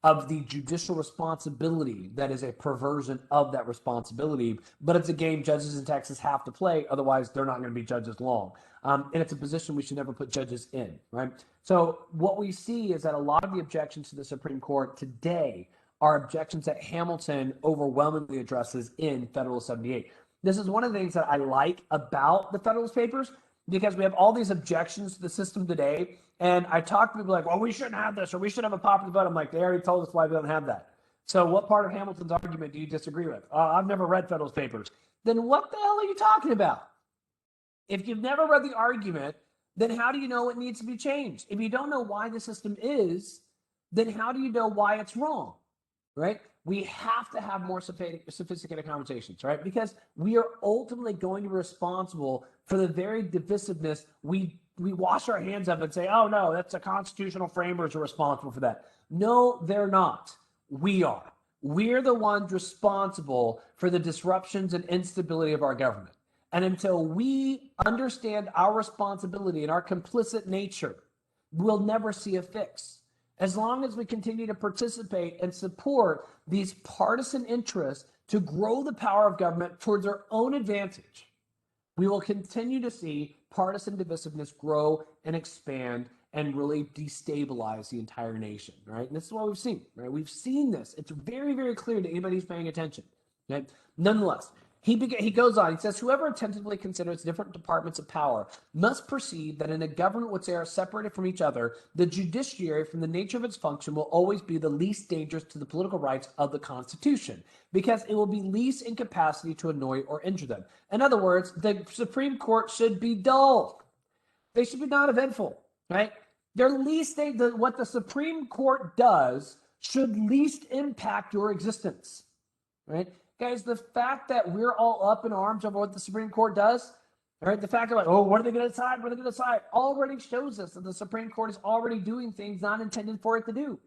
of the judicial responsibility that is a perversion of that responsibility, but it's a game judges in Texas have to play, otherwise they're not going to be judges long. And it's a position we should never put judges in, right? So what we see is that a lot of the objections to the Supreme Court today are objections that Hamilton overwhelmingly addresses in Federalist 78. This is one of the things that I like about the Federalist Papers, because we have all these objections to the system today. And I talk to people like, well, we shouldn't have this, or we should have a popular vote. I'm like, they already told us why we don't have that. So what part of Hamilton's argument do you disagree with? I've never read Federalist Papers. Then what the hell are you talking about? If you've never read the argument, then how do you know it needs to be changed? If you don't know why the system is, then how do you know why it's wrong, right? We have to have more sophisticated conversations, right? Because we are ultimately going to be responsible for the very divisiveness we wash our hands of and say, oh, no, that's the constitutional framers are responsible for that. No, they're not. We are. We're the ones responsible for the disruptions and instability of our government. And until we understand our responsibility and our complicit nature, we'll never see a fix. As long as we continue to participate and support these partisan interests to grow the power of government towards our own advantage, we will continue to see partisan divisiveness grow and expand and really destabilize the entire nation, right? And this is what we've seen, right? We've seen this. It's very, very clear to anybody who's paying attention, right? Nonetheless, he goes on, he says, whoever attentively considers different departments of power must perceive that in a government which they are separated from each other, the judiciary, from the nature of its function, will always be the least dangerous to the political rights of the Constitution, because it will be least in capacity to annoy or injure them. In other words, the Supreme Court should be dull. They should be not eventful, right? What the Supreme Court does should least impact your existence, right? Guys, the fact that we're all up in arms over what the Supreme Court does, right? The fact that, what are they going to decide? What are they going to decide? Already shows us that the Supreme Court is already doing things not intended for it to do.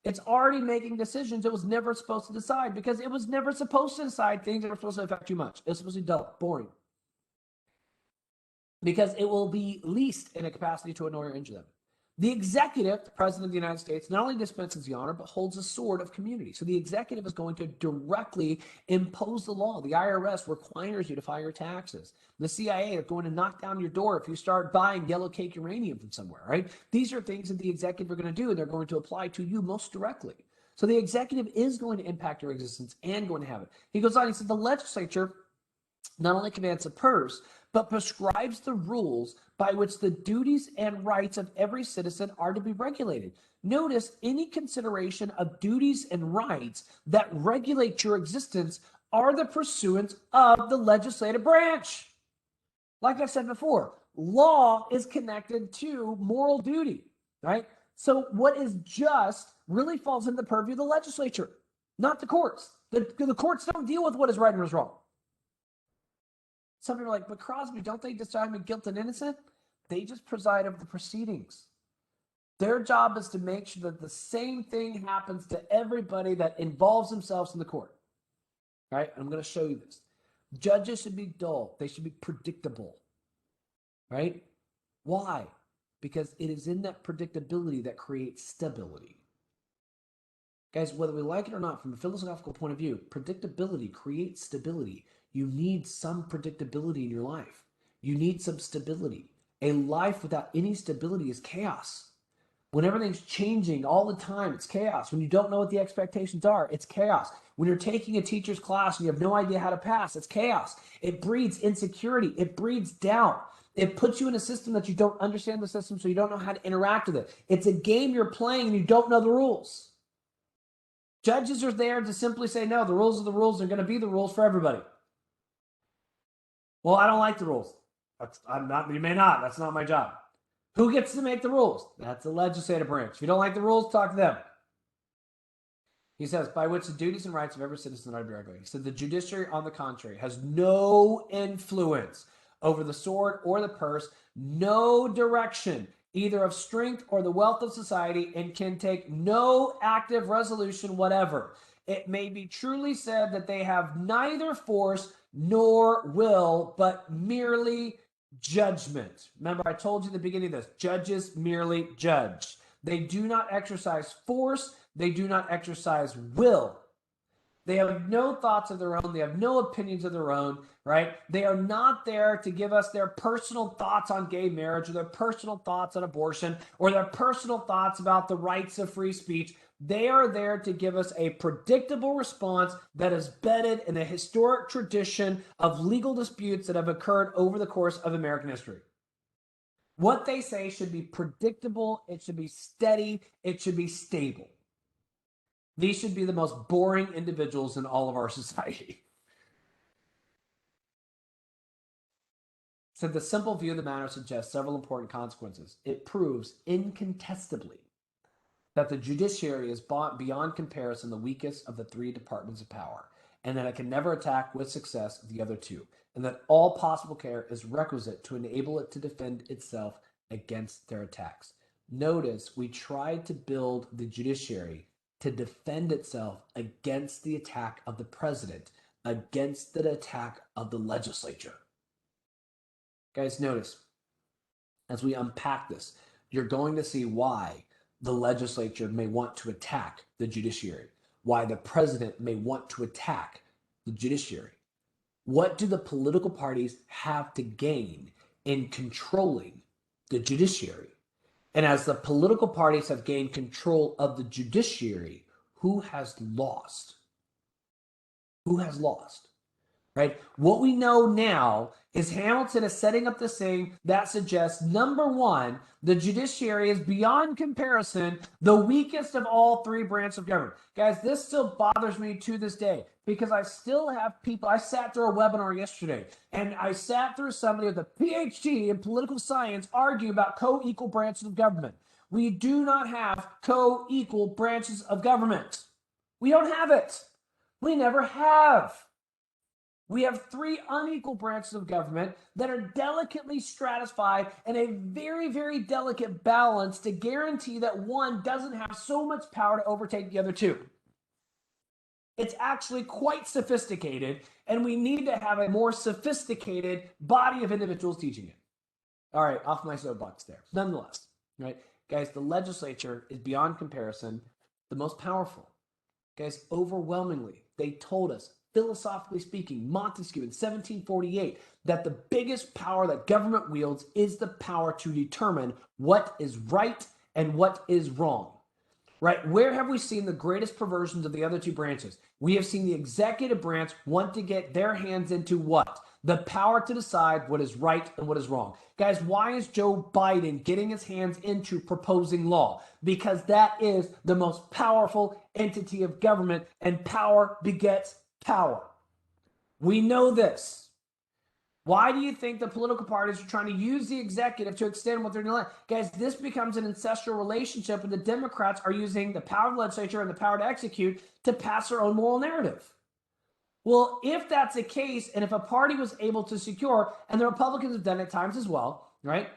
It's already making decisions it was never supposed to decide, because it was never supposed to decide things that were supposed to affect you much. It's supposed to be dull, boring. Because it will be least in a capacity to annoy or injure them. The executive, the president of the United States, not only dispenses the honor, but holds a sword of community. So the executive is going to directly impose the law. The IRS requires you to file your taxes. The CIA are going to knock down your door if you start buying yellow cake uranium from somewhere, right? These are things that the executive are going to do, and they're going to apply to you most directly. So the executive is going to impact your existence and going to have it. He goes on, he said, the legislature not only commands the purse, but prescribes the rules by which the duties and rights of every citizen are to be regulated. Notice, any consideration of duties and rights that regulate your existence are the pursuance of the legislative branch. Like I've said before, law is connected to moral duty, right? So what is just really falls in the purview of the legislature, not the courts. The courts don't deal with what is right and what is wrong. Some people are like, but Crosby, don't they decide me guilt and innocent? They just preside over the proceedings. Their job is to make sure that the same thing happens to everybody that involves themselves in the court. Right? I'm going to show you this. Judges should be dull. They should be predictable. Right? Why? Because it is in that predictability that creates stability. Guys, whether we like it or not, from a philosophical point of view, predictability creates stability. You need some predictability in your life. You need some stability. A life without any stability is chaos. When everything's changing all the time, it's chaos. When you don't know what the expectations are, it's chaos. When you're taking a teacher's class and you have no idea how to pass, it's chaos. It breeds insecurity. It breeds doubt. It puts you in a system that you don't understand the system, so you don't know how to interact with it. It's a game you're playing and you don't know the rules. Judges are there to simply say, no, the rules are the rules. They're going to be the rules for everybody. Well, I don't like the rules. You may not. That's not my job. Who gets to make the rules? That's the legislative branch. If you don't like the rules, talk to them. He says, by which the duties and rights of every citizen are directly. He said, the judiciary, on the contrary, has no influence over the sword or the purse, no direction, either of strength or the wealth of society, and can take no active resolution whatever. It may be truly said that they have neither force nor will, but merely judgment. Remember, I told you at the beginning of this, judges merely judge. They do not exercise force. They do not exercise will. They have no thoughts of their own. They have no opinions of their own, right? They are not there to give us their personal thoughts on gay marriage or their personal thoughts on abortion or their personal thoughts about the rights of free speech. They are there to give us a predictable response that is bedded in a historic tradition of legal disputes that have occurred over the course of American history. What they say should be predictable, it should be steady, it should be stable. These should be the most boring individuals in all of our society. So the simple view of the matter suggests several important consequences. It proves incontestably that the judiciary is beyond comparison the weakest of the three departments of power, and that it can never attack with success the other two, and that all possible care is requisite to enable it to defend itself against their attacks. Notice we tried to build the judiciary to defend itself against the attack of the president, against the attack of the legislature. Guys, notice, as we unpack this, you're going to see why the legislature may want to attack the judiciary, why the president may want to attack the judiciary. What do the political parties have to gain in controlling the judiciary? And as the political parties have gained control of the judiciary, who has lost? Who has lost? Right? What we know now is Hamilton is setting up this thing that suggests, number one, the judiciary is beyond comparison the weakest of all three branches of government. Guys, this still bothers me to this day because I still have people. I sat through a webinar yesterday and I sat through somebody with a PhD in political science arguing about co-equal branches of government. We do not have co-equal branches of government. We don't have it. We never have. We have three unequal branches of government that are delicately stratified in a very, very delicate balance to guarantee that one doesn't have so much power to overtake the other two. It's actually quite sophisticated, and we need to have a more sophisticated body of individuals teaching it. All right, off my soapbox there. Nonetheless, right, guys, the legislature is beyond comparison the most powerful. Guys, overwhelmingly, they told us, philosophically speaking, Montesquieu in 1748, that the biggest power that government wields is the power to determine what is right and what is wrong. Right? Where have we seen the greatest perversions of the other two branches? We have seen the executive branch want to get their hands into what? The power to decide what is right and what is wrong. Guys, why is Joe Biden getting his hands into proposing law? Because that is the most powerful entity of government, and power begets power. We know this. Why do you think the political parties are trying to use the executive to extend what they're doing? Guys, this becomes an ancestral relationship where the Democrats are using the power of the legislature and the power to execute to pass their own moral narrative. Well, if that's the case, and if a party was able to secure, and the Republicans have done it at times as well, right?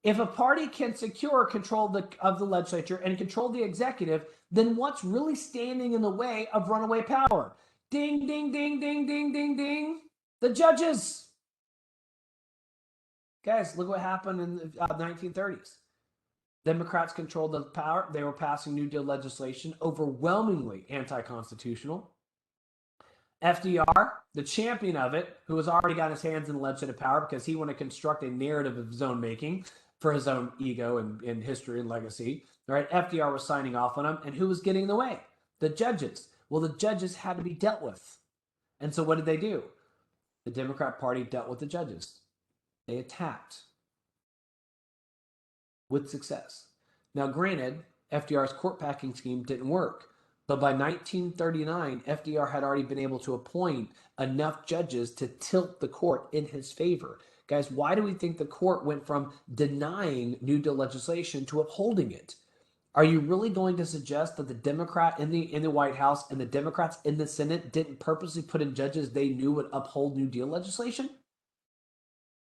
If a party can secure control of the legislature and control the executive, then what's really standing in the way of runaway power? Ding, ding, ding, ding, ding, ding, ding. The judges. Guys, look what happened in the 1930s. Democrats controlled the power. They were passing New Deal legislation, overwhelmingly anti-constitutional. FDR, the champion of it, who has already got his hands in legislative power because he wanted to construct a narrative of his own making for his own ego and history and legacy. Right? FDR was signing off on him, and who was getting in the way? The judges. Well, the judges had to be dealt with. And so what did they do? The Democrat Party dealt with the judges. They attacked with success. Now, granted, FDR's court packing scheme didn't work. But by 1939, FDR had already been able to appoint enough judges to tilt the court in his favor. Guys, why do we think the court went from denying New Deal legislation to upholding it? Are you really going to suggest that the Democrat in the White House and the Democrats in the Senate didn't purposely put in judges they knew would uphold New Deal legislation?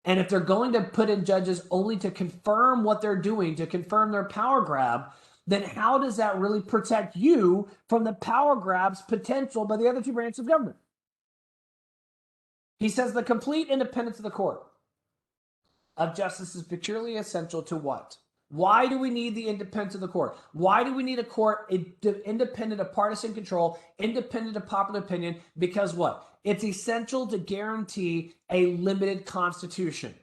And if they're going to put in judges only to confirm what they're doing, to confirm their power grab, then how does that really protect you from the power grabs potential by the other two branches of government? He says the complete independence of the court of justice is peculiarly essential to what? Why do we need the independence of the court? Why do we need a court independent of partisan control, independent of popular opinion? Because what? It's essential to guarantee a limited constitution,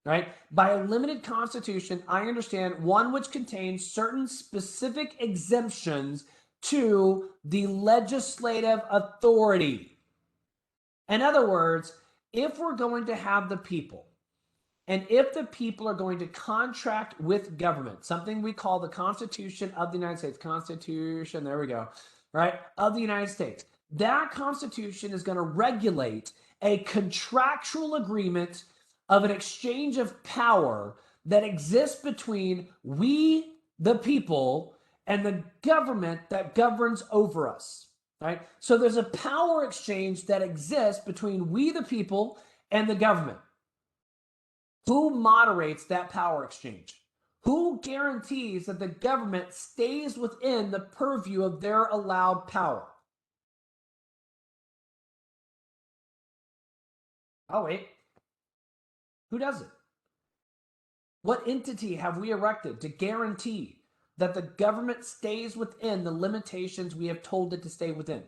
right? By a limited constitution, I understand one which contains certain specific exemptions to the legislative authority. In other words, if we're going to have the people, and if the people are going to contract with government, something we call the Constitution of the United States, Constitution, there we go, right, of the United States, that Constitution is going to regulate a contractual agreement of an exchange of power that exists between we, the people, and the government that governs over us, right? So there's a power exchange that exists between we, the people, and the government. Who moderates that power exchange? Who guarantees that the government stays within the purview of their allowed power? Oh, wait. Who does it? What entity have we erected to guarantee that the government stays within the limitations we have told it to stay within?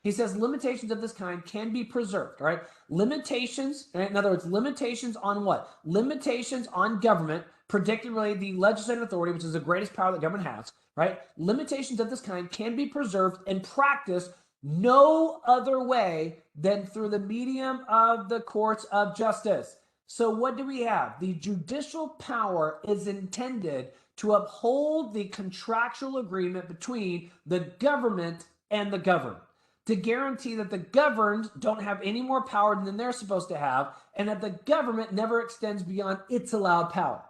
He says limitations of this kind can be preserved, all right? Limitations, in other words, limitations on what? Limitations on government, particularly the legislative authority, which is the greatest power that government has, right? Limitations of this kind can be preserved and practiced no other way than through the medium of the courts of justice. So what do we have? The judicial power is intended to uphold the contractual agreement between the government and the governed, to guarantee that the governed don't have any more power than they're supposed to have, and that the government never extends beyond its allowed power.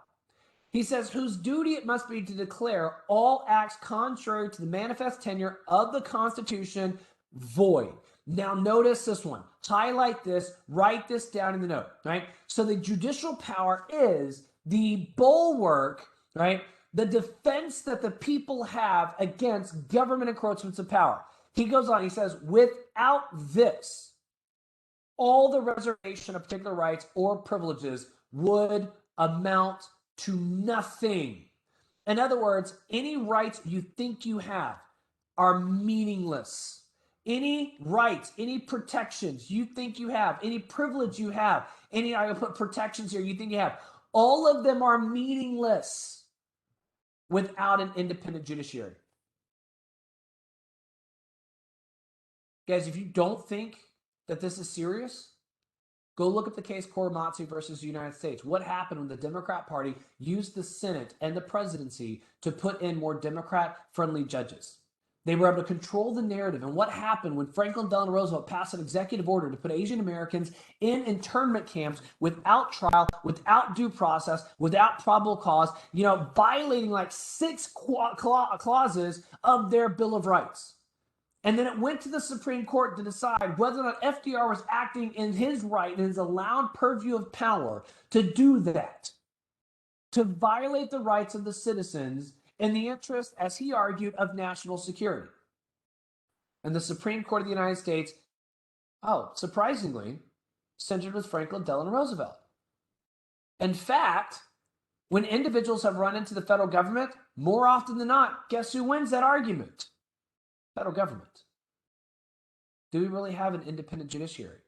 He says, whose duty it must be to declare all acts contrary to the manifest tenor of the Constitution void. Now notice this one. Highlight this, write this down in the note, right? So the judicial power is the bulwark, right? The defense that the people have against government encroachments of power. He goes on, he says, without this, all the reservation of particular rights or privileges would amount to nothing. In other words, any rights you think you have are meaningless. Any rights, any protections you think you have, any privilege you have, any, I will put protections here you think you have, all of them are meaningless without an independent judiciary. Guys, if you don't think that this is serious, go look at the case Korematsu versus the United States. What happened when the Democrat Party used the Senate and the presidency to put in more Democrat-friendly judges? They were able to control the narrative. And what happened when Franklin Delano Roosevelt passed an executive order to put Asian Americans in internment camps without trial, without due process, without probable cause, violating like 6 clauses of their Bill of Rights? And then it went to the Supreme Court to decide whether or not FDR was acting in his right and his allowed purview of power to do that, to violate the rights of the citizens in the interest, as he argued, of national security. And the Supreme Court of the United States, surprisingly, centered with Franklin Delano Roosevelt. In fact, when individuals have run into the federal government, more often than not, guess who wins that argument? Federal government. Do we really have an independent judiciary?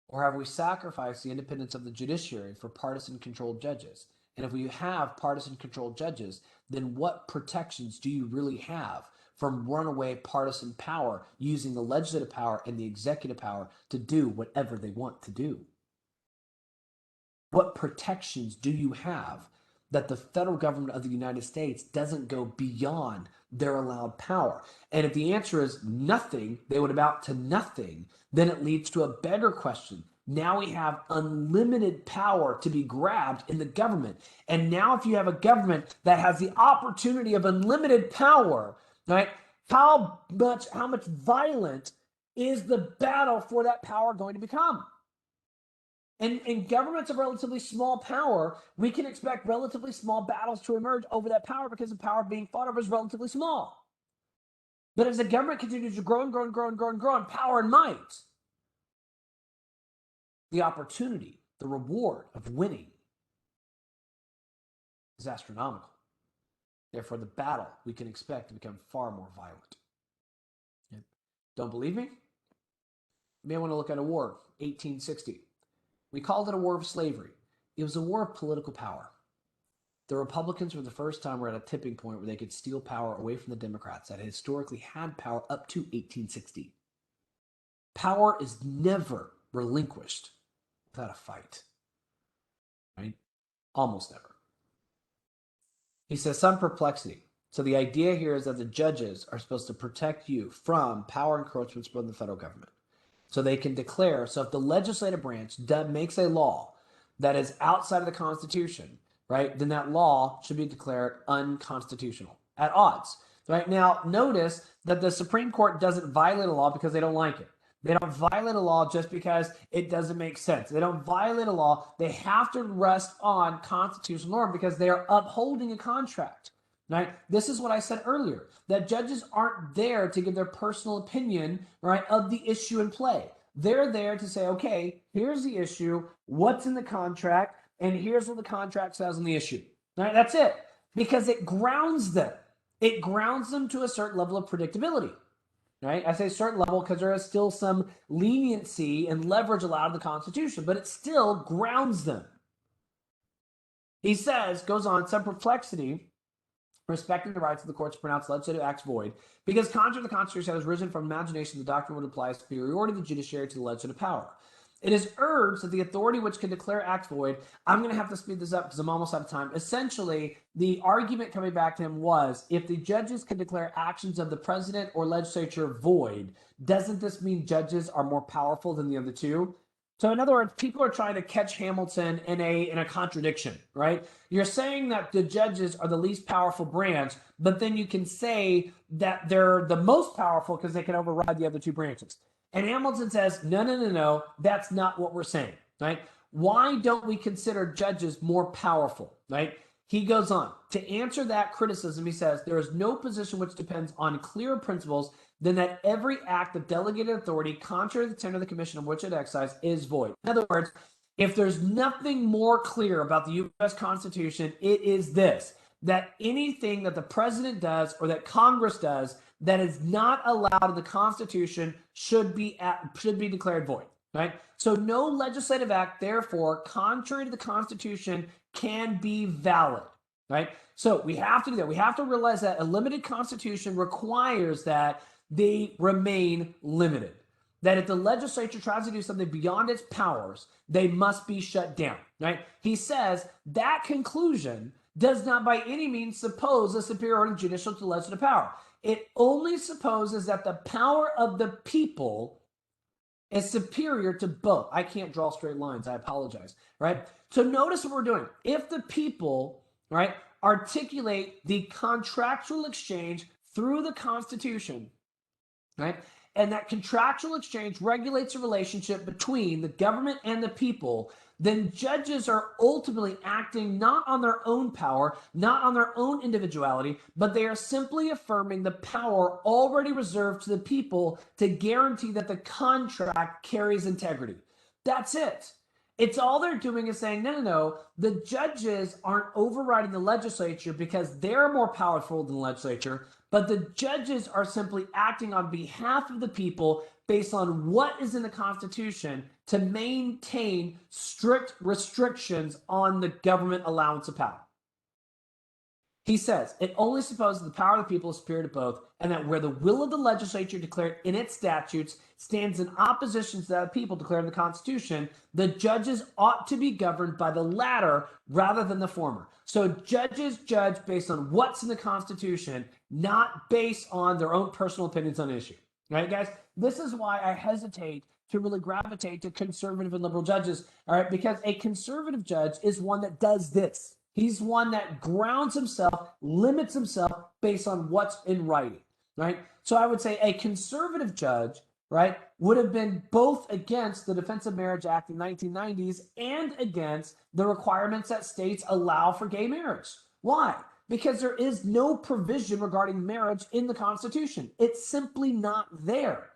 Or have we sacrificed the independence of the judiciary for partisan-controlled judges? And if we have partisan-controlled judges, then what protections do you really have from runaway partisan power using the legislative power and the executive power to do whatever they want to do? What protections do you have that the federal government of the United States doesn't go beyond their allowed power? And if the answer is nothing, they would amount to nothing, then it leads to a better question. Now we have unlimited power to be grabbed in the government. And now if you have a government that has the opportunity of unlimited power, right, how much violent is the battle for that power going to become? And in governments of relatively small power, we can expect relatively small battles to emerge over that power because the power being fought over is relatively small. But as the government continues to grow and grow and grow and grow and grow in power and might, the opportunity, the reward of winning is astronomical. Therefore, the battle we can expect to become far more violent. Okay. Don't believe me? You may want to look at a war, 1860. We called it a war of slavery. It was a war of political power. The Republicans for the first time were at a tipping point where they could steal power away from the Democrats that historically had power up to 1860. Power is never relinquished without a fight, right? Almost never. He says some perplexity. So the idea here is that the judges are supposed to protect you from power encroachments from the federal government. So they can declare, so if the legislative branch makes a law that is outside of the Constitution, right, then that law should be declared unconstitutional, at odds. Right now, notice that the Supreme Court doesn't violate a law because they don't like it. They don't violate a law just because it doesn't make sense. They don't violate a law. They have to rest on constitutional norm because they are upholding a contract. Right? This is what I said earlier, that judges aren't there to give their personal opinion, right, of the issue in play. They're there to say, okay, here's the issue, what's in the contract, and here's what the contract says on the issue. Right? That's it. Because it grounds them. It grounds them to a certain level of predictability. Right? I say certain level because there is still some leniency and leverage allowed in the Constitution, but it still grounds them. He says, goes on, some perplexity respecting the rights of the courts to pronounce legislative acts void, because contrary to the Constitution that has risen from imagination, the doctrine would imply superiority of the judiciary to the legislative power. It is urged that the authority which can declare acts void, I'm going to have to speed this up because I'm almost out of time. Essentially, the argument coming back to him was, if the judges can declare actions of the president or legislature void, doesn't this mean judges are more powerful than the other two? So in other words, people are trying to catch Hamilton in a contradiction, right? You're saying that the judges are the least powerful branch, but then you can say that they're the most powerful because they can override the other two branches. And Hamilton says, no, that's not what we're saying, right? Why don't we consider judges more powerful, right? He goes on to answer that criticism. He says, there is no position which depends on clearer principles than that every act of delegated authority, contrary to the tenor of the commission of which it exercises, is void. In other words, if there's nothing more clear about the U.S. Constitution, it is this, that anything that the president does or that Congress does that is not allowed in the Constitution should be declared void, right? So no legislative act, therefore, contrary to the Constitution, can be valid, right? So we have to do that. We have to realize that a limited Constitution requires that they remain limited. That if the legislature tries to do something beyond its powers, they must be shut down, right? He says that conclusion does not by any means suppose a superiority of judicial to legislative power. It only supposes that the power of the people is superior to both. I can't draw straight lines. I apologize, right? So notice what we're doing. If the people, right, articulate the contractual exchange through the Constitution, right, and that contractual exchange regulates the relationship between the government and the people, then judges are ultimately acting not on their own power, not on their own individuality, but they are simply affirming the power already reserved to the people to guarantee that the contract carries integrity. That's it. It's all they're doing is saying, no, the judges aren't overriding the legislature because they're more powerful than the legislature, but the judges are simply acting on behalf of the people based on what is in the Constitution to maintain strict restrictions on the government allowance of power. He says, it only supposes the power of the people is superior to both, and that where the will of the legislature declared in its statutes stands in opposition to that of the people declared in the Constitution, the judges ought to be governed by the latter rather than the former. So judges judge based on what's in the Constitution, not based on their own personal opinions on an issue. right, guys? This is why I hesitate to really gravitate to conservative and liberal judges, all right, because a conservative judge is one that does this. He's one that grounds himself, limits himself based on what's in writing, right? So I would say a conservative judge, right, would have been both against the Defense of Marriage Act in the 1990s and against the requirements that states allow for gay marriage. Why? Because there is no provision regarding marriage in the Constitution. It's simply not there.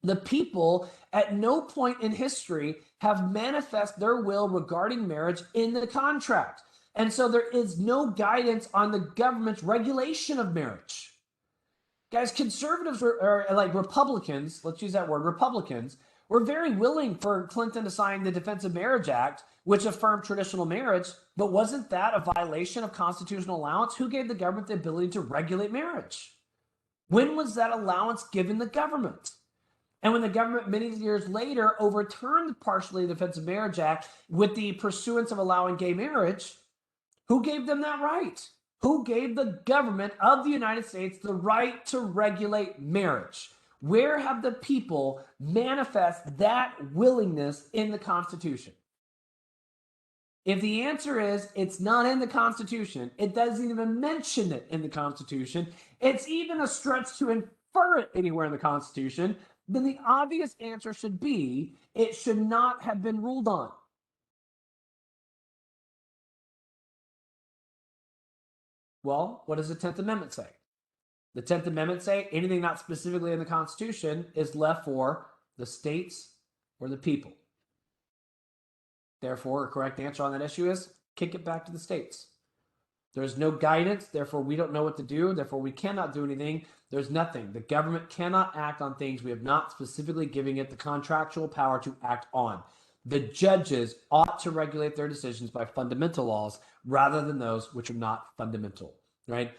The people at no point in history have manifest their will regarding marriage in the contract. And so there is no guidance on the government's regulation of marriage. Guys, conservatives or like Republicans, let's use that word, Republicans, were very willing for Clinton to sign the Defense of Marriage Act, which affirmed traditional marriage, but wasn't that a violation of constitutional allowance? Who gave the government the ability to regulate marriage? When was that allowance given the government? And when the government many years later overturned partially the Defense of Marriage Act with the pursuance of allowing gay marriage, who gave them that right? Who gave the government of the United States the right to regulate marriage? Where have the people manifest that willingness in the Constitution? If the answer is it's not in the Constitution, it doesn't even mention it in the Constitution, it's even a stretch to infer it anywhere in the Constitution, then the obvious answer should be it should not have been ruled on. Well, what does the 10th Amendment say? The 10th Amendment say anything not specifically in the Constitution is left for the states or the people. Therefore, a correct answer on that issue is kick it back to the states. There's no guidance, therefore we don't know what to do, therefore we cannot do anything. There's nothing. The government cannot act on things we have not specifically given it the contractual power to act on. The judges ought to regulate their decisions by fundamental laws rather than those which are not fundamental, right?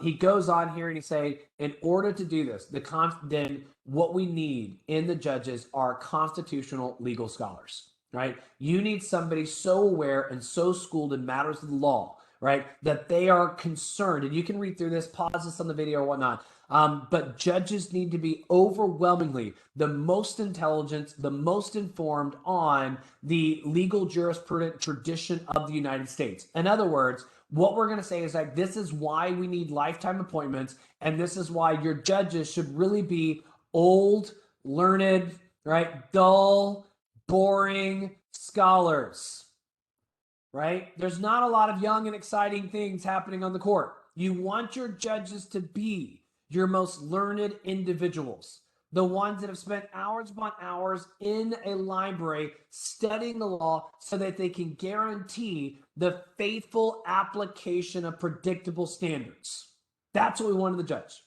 He goes on here and he say, in order to do this, then what we need in the judges are constitutional legal scholars, right? You need somebody so aware and so schooled in matters of the law, right, that they are concerned, and you can read through this, pause this on the video or whatnot, but judges need to be overwhelmingly the most intelligent, the most informed on the legal jurisprudent tradition of the United States. In other words, what we're going to say is that this is why we need lifetime appointments, and this is why your judges should really be old, learned, right, dull, boring scholars, right? There's not a lot of young and exciting things happening on the court. You want your judges to be your most learned individuals, the ones that have spent hours upon hours in a library studying the law so that they can guarantee the faithful application of predictable standards. That's what we want of the judge.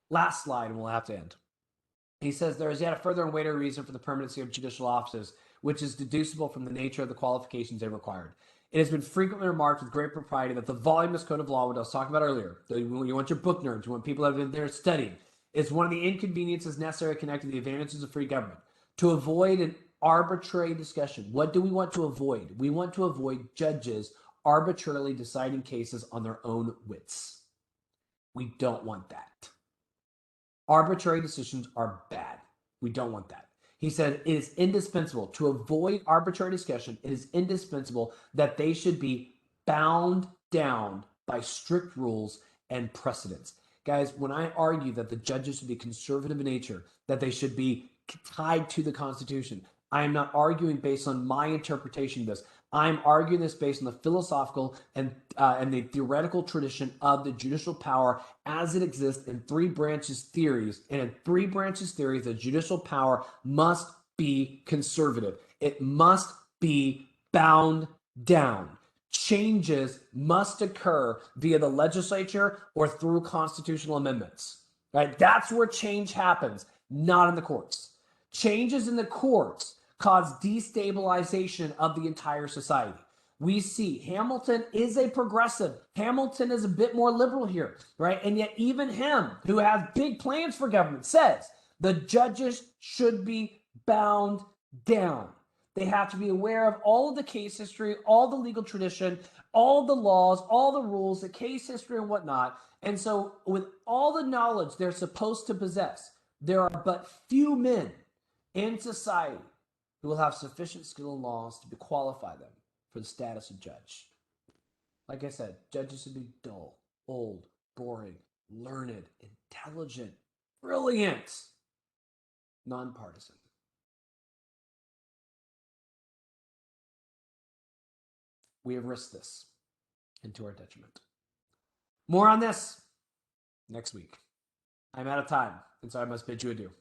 Last slide, and we'll have to end. He says there is yet a further and weightier reason for the permanency of judicial offices, which is deducible from the nature of the qualifications they required. It has been frequently remarked with great propriety that the voluminous code of law, what I was talking about earlier, you want your book nerds, you want people that have been there studying, is one of the inconveniences necessary connected to the advantages of free government. To avoid an arbitrary discussion, what do we want to avoid? We want to avoid judges arbitrarily deciding cases on their own wits. We don't want that. Arbitrary decisions are bad. We don't want that. He said it is indispensable to avoid arbitrary discussion. It is indispensable that they should be bound down by strict rules and precedents. Guys, when I argue that the judges should be conservative in nature, that they should be tied to the Constitution, I am not arguing based on my interpretation of this. I'm arguing this based on the philosophical and the theoretical tradition of the judicial power as it exists in three branches theories. And in three branches theories, the judicial power must be conservative. It must be bound down. Changes must occur via the legislature or through constitutional amendments. Right? That's where change happens, not in the courts. Changes in the courts cause destabilization of the entire society. We see Hamilton is a progressive. Hamilton is a bit more liberal here, right? And yet even him, who has big plans for government, says the judges should be bound down. They have to be aware of all of the case history, all the legal tradition, all the laws, all the rules, the case history and whatnot. And so with all the knowledge they're supposed to possess, there are but few men in society who will have sufficient skill in laws to qualify them for the status of judge. Like I said, judges should be dull, old, boring, learned, intelligent, brilliant, nonpartisan. We have risked this, and to our detriment. More on this next week. I'm out of time, and so I must bid you adieu.